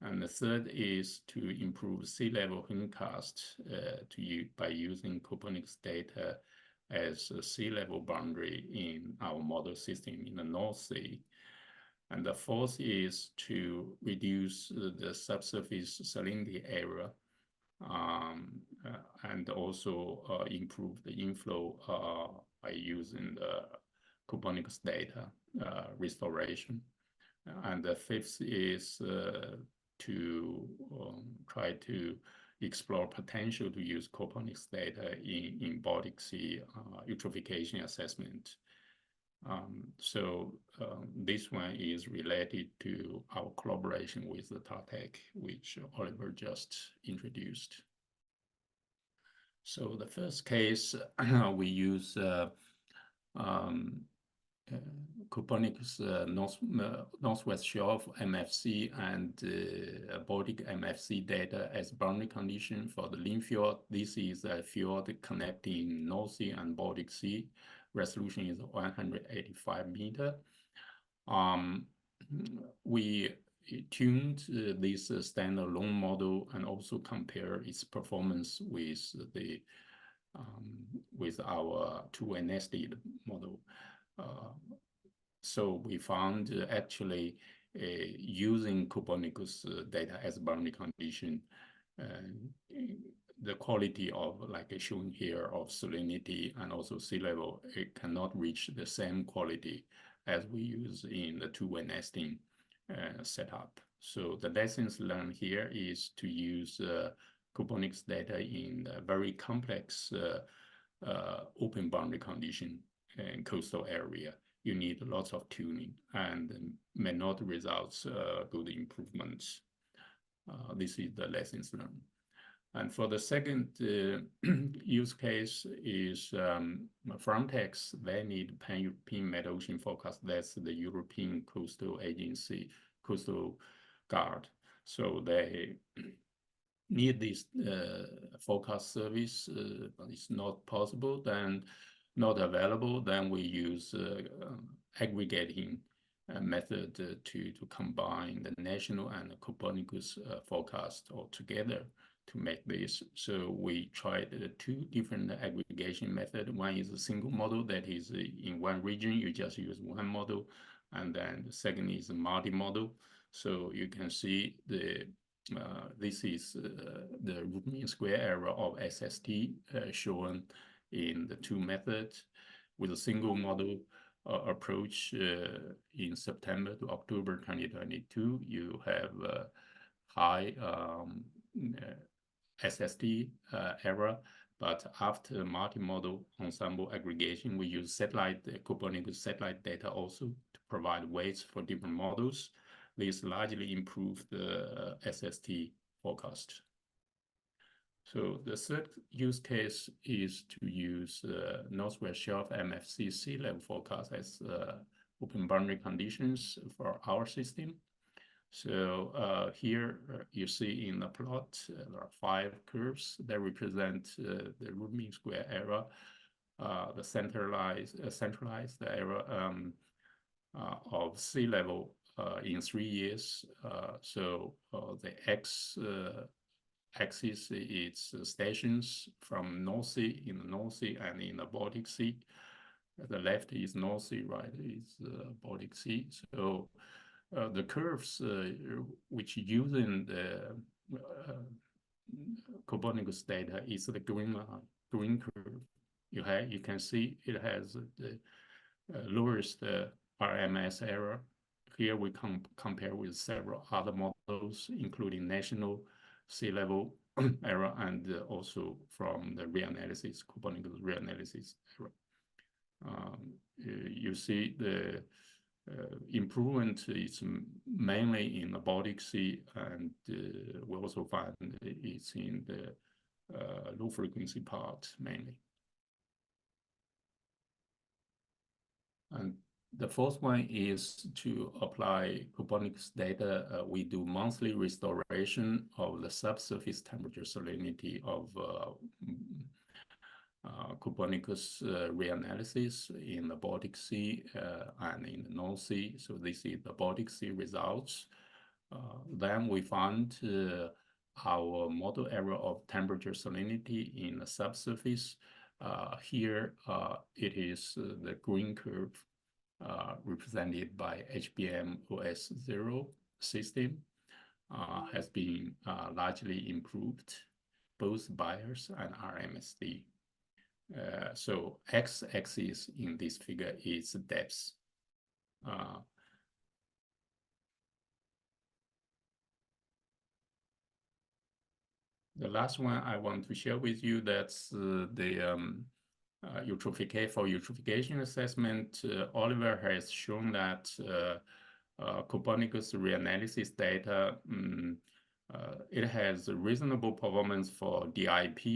And the third is to improve sea level hindcast by using Copernicus data as a sea level boundary in our model system in the North Sea. And the fourth is to reduce the subsurface salinity area and also improve the inflow by using the Copernicus data restoration. And the fifth is to try to explore potential to use Copernicus data in Baltic Sea eutrophication assessment. This one is related to our collaboration with the TARTEC, which Oliver just introduced. So the first case, we use Copernicus Northwest Shelf MFC and Baltic MFC data as boundary condition for the Linfield. This is a field connecting North Sea and Baltic Sea. Resolution is 185 meter. We tuned this standalone model and also compare its performance with our two-way nested model. So we found actually using Copernicus data as boundary condition, the quality of, like shown here, of salinity and also sea level, it cannot reach the same quality as we use in the two-way nesting setup. So the lessons learned here is to use Copernicus data in a very complex open boundary condition in coastal area. You need lots of tuning and may not result good improvements. This is the lessons learned. And for the second use case is Frontex. They need pan-European meta-ocean forecast. That's the European Coastal Agency, Coastal Guard. So they need this forecast service, but it's not possible, then not available, then we use aggregating method to combine the national and the Copernicus forecast all together to make this. So we tried 2 different aggregation methods. One is a single model that is in one region, you just use one model. And then the second is a multi-model. So you can see this is the root mean square error of SST shown in the 2 methods. With a single model approach in September to October 2022, you have high SST error, but after multi-model ensemble aggregation, we use Copernicus satellite data also to provide weights for different models. This largely improved the SST forecast. So the third use case is to use Northwest Shelf MFC sea level forecast as open boundary conditions for our system. So here you see in the plot, there are 5 curves that represent the root mean square error, the centralized error of sea level in 3 years. So the axis is stations from North Sea, in the North Sea and in the Baltic Sea. The left is North Sea, right is Baltic Sea. So the curves which using the Copernicus data is the green curve. You can see it has the lowest RMS error. Here we compare with several other models, including national sea level error, and also from the reanalysis, Copernicus reanalysis error. You see the improvement is mainly in the Baltic Sea, and we also find it's in the low frequency part mainly. And the fourth one is to apply Copernicus data. We do monthly restoration of the subsurface temperature salinity of Copernicus reanalysis in the Baltic Sea and in the North Sea. So this is the Baltic Sea results. Then we found our model error of temperature salinity in the subsurface. Here it is the green curve represented by HBM OS0 system has been largely improved, both BIOS and RMSD. So x-axis in this figure is depth. The last one I want to share with you, that's the eutrophication assessment. Oliver has shown that Copernicus reanalysis data, it has a reasonable performance for DIP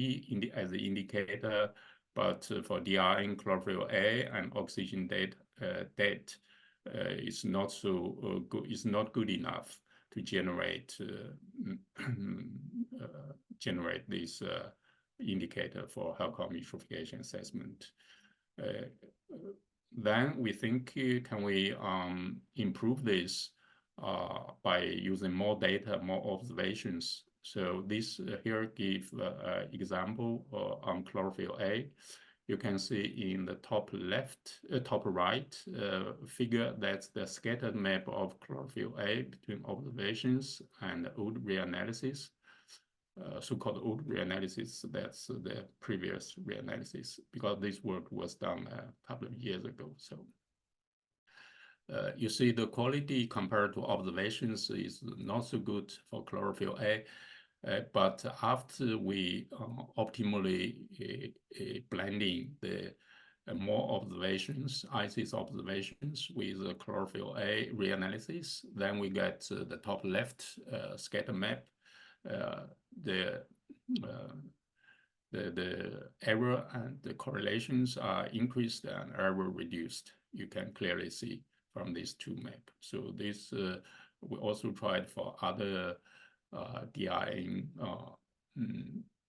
as the indicator, but for DRN, chlorophyll A, and oxygen date is not so good. It's not good enough to generate this indicator for HELCOM eutrophication assessment. Then we think, can we improve this by using more data, more observations? So this here give example on chlorophyll A. You can see in the top left, top right figure, that's the scattered map of chlorophyll A between observations and old reanalysis. So-called old reanalysis, that's the previous reanalysis, because this work was done a couple of years ago. So you see the quality compared to observations is not so good for chlorophyll A, but after we optimally blending the more observations, ICIS observations with the chlorophyll A reanalysis, then we get the top left scatter map. The error and the correlations are increased and error reduced. You can clearly see from these two maps. So this we also tried for other DRN,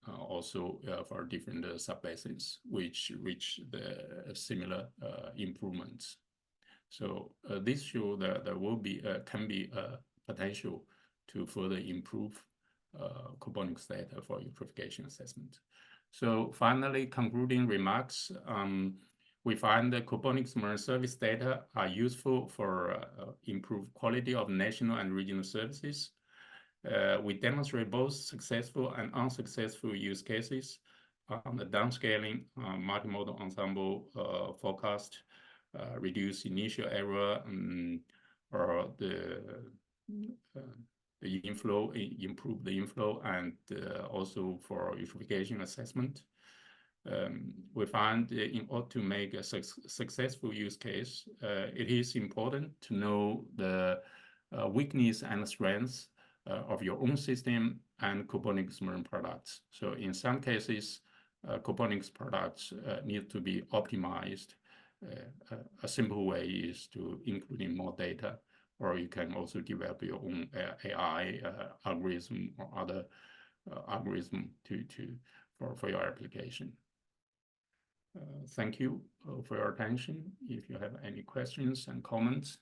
also for different subbasins, which reach the similar improvements. So this shows that there will be can be a potential to further improve Copernicus data for eutrophication assessment. So finally, concluding remarks, we find the Copernicus Marine Service data are useful for improved quality of national and regional services. We demonstrate both successful and unsuccessful use cases on the downscaling, multimodal ensemble forecast, reduce initial error, or the inflow, improve the inflow, and also for eutrophication assessment. We find in order to make a successful use case, it is important to know the weakness and strengths of your own system and Copernicus Marine products. So in some cases, Copernicus products need to be optimized. A simple way is to include more data, or you can also develop your own AI algorithm or other algorithm for your application. Thank you for your attention. If you have any questions and comments.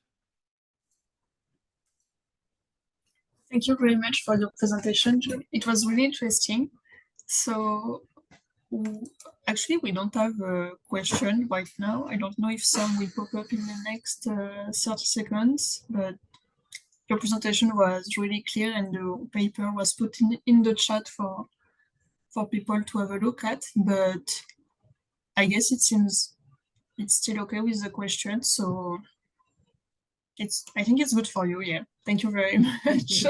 Thank you very much for your presentation. It was really interesting. So actually, we don't have a question right now. I don't know if some will pop up in the next 30 seconds, but your presentation was really clear and the paper was put in the chat for people to have a look at, but I guess it seems it's still okay with the question. So I think it's good for you. Yeah, thank you very much.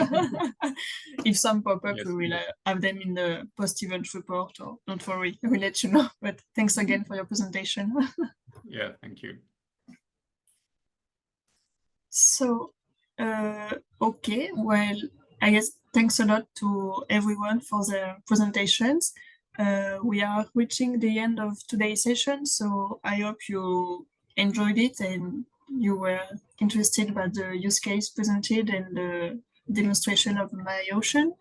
If some pop up, Yes, we will yes. have them in the post-event report, or don't worry, we'll let you know. But thanks again for your presentation. Yeah, thank you. So, okay, well, I guess thanks a lot to everyone for their presentations. We are reaching the end of today's session, so I hope you enjoyed it and you were interested by the use case presented and the demonstration of MyOcean.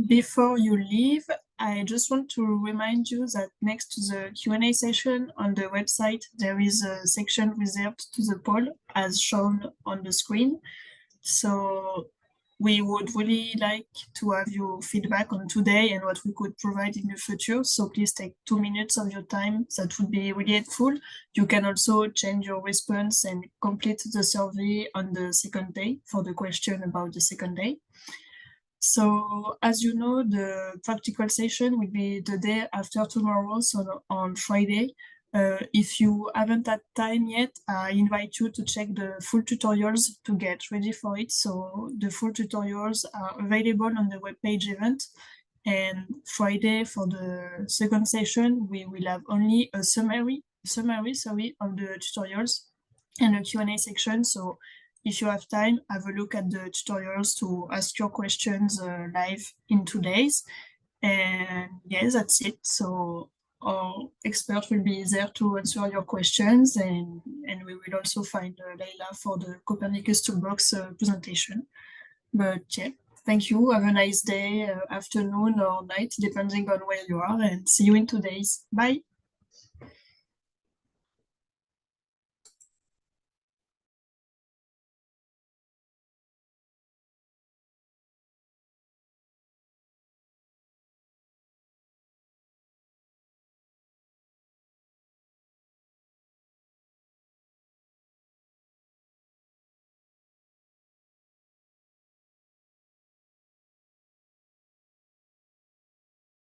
Before you leave, I just want to remind you that next to the Q&A session on the website, there is a section reserved to the poll as shown on the screen. So we would really like to have your feedback on today and what we could provide in the future. So please take 2 minutes of your time. That would be really helpful. You can also change your response and complete the survey on the second day for the question about the second day. So as you know, the practical session will be the day after tomorrow, so on Friday. If you haven't had time yet, I invite you to check the full tutorials to get ready for it. So the full tutorials are available on the webpage event. And Friday for the second session, we will have only a summary of the tutorials and a Q&A section. So if you have time, have a look at the tutorials to ask your questions live in 2 days. And yes, that's it. So our expert will be there to answer your questions, and we will also find Leila for the Copernicus Toolbox presentation. But yeah, thank you. Have a nice day, afternoon or night, depending on where you are, and see you in 2 days. Bye.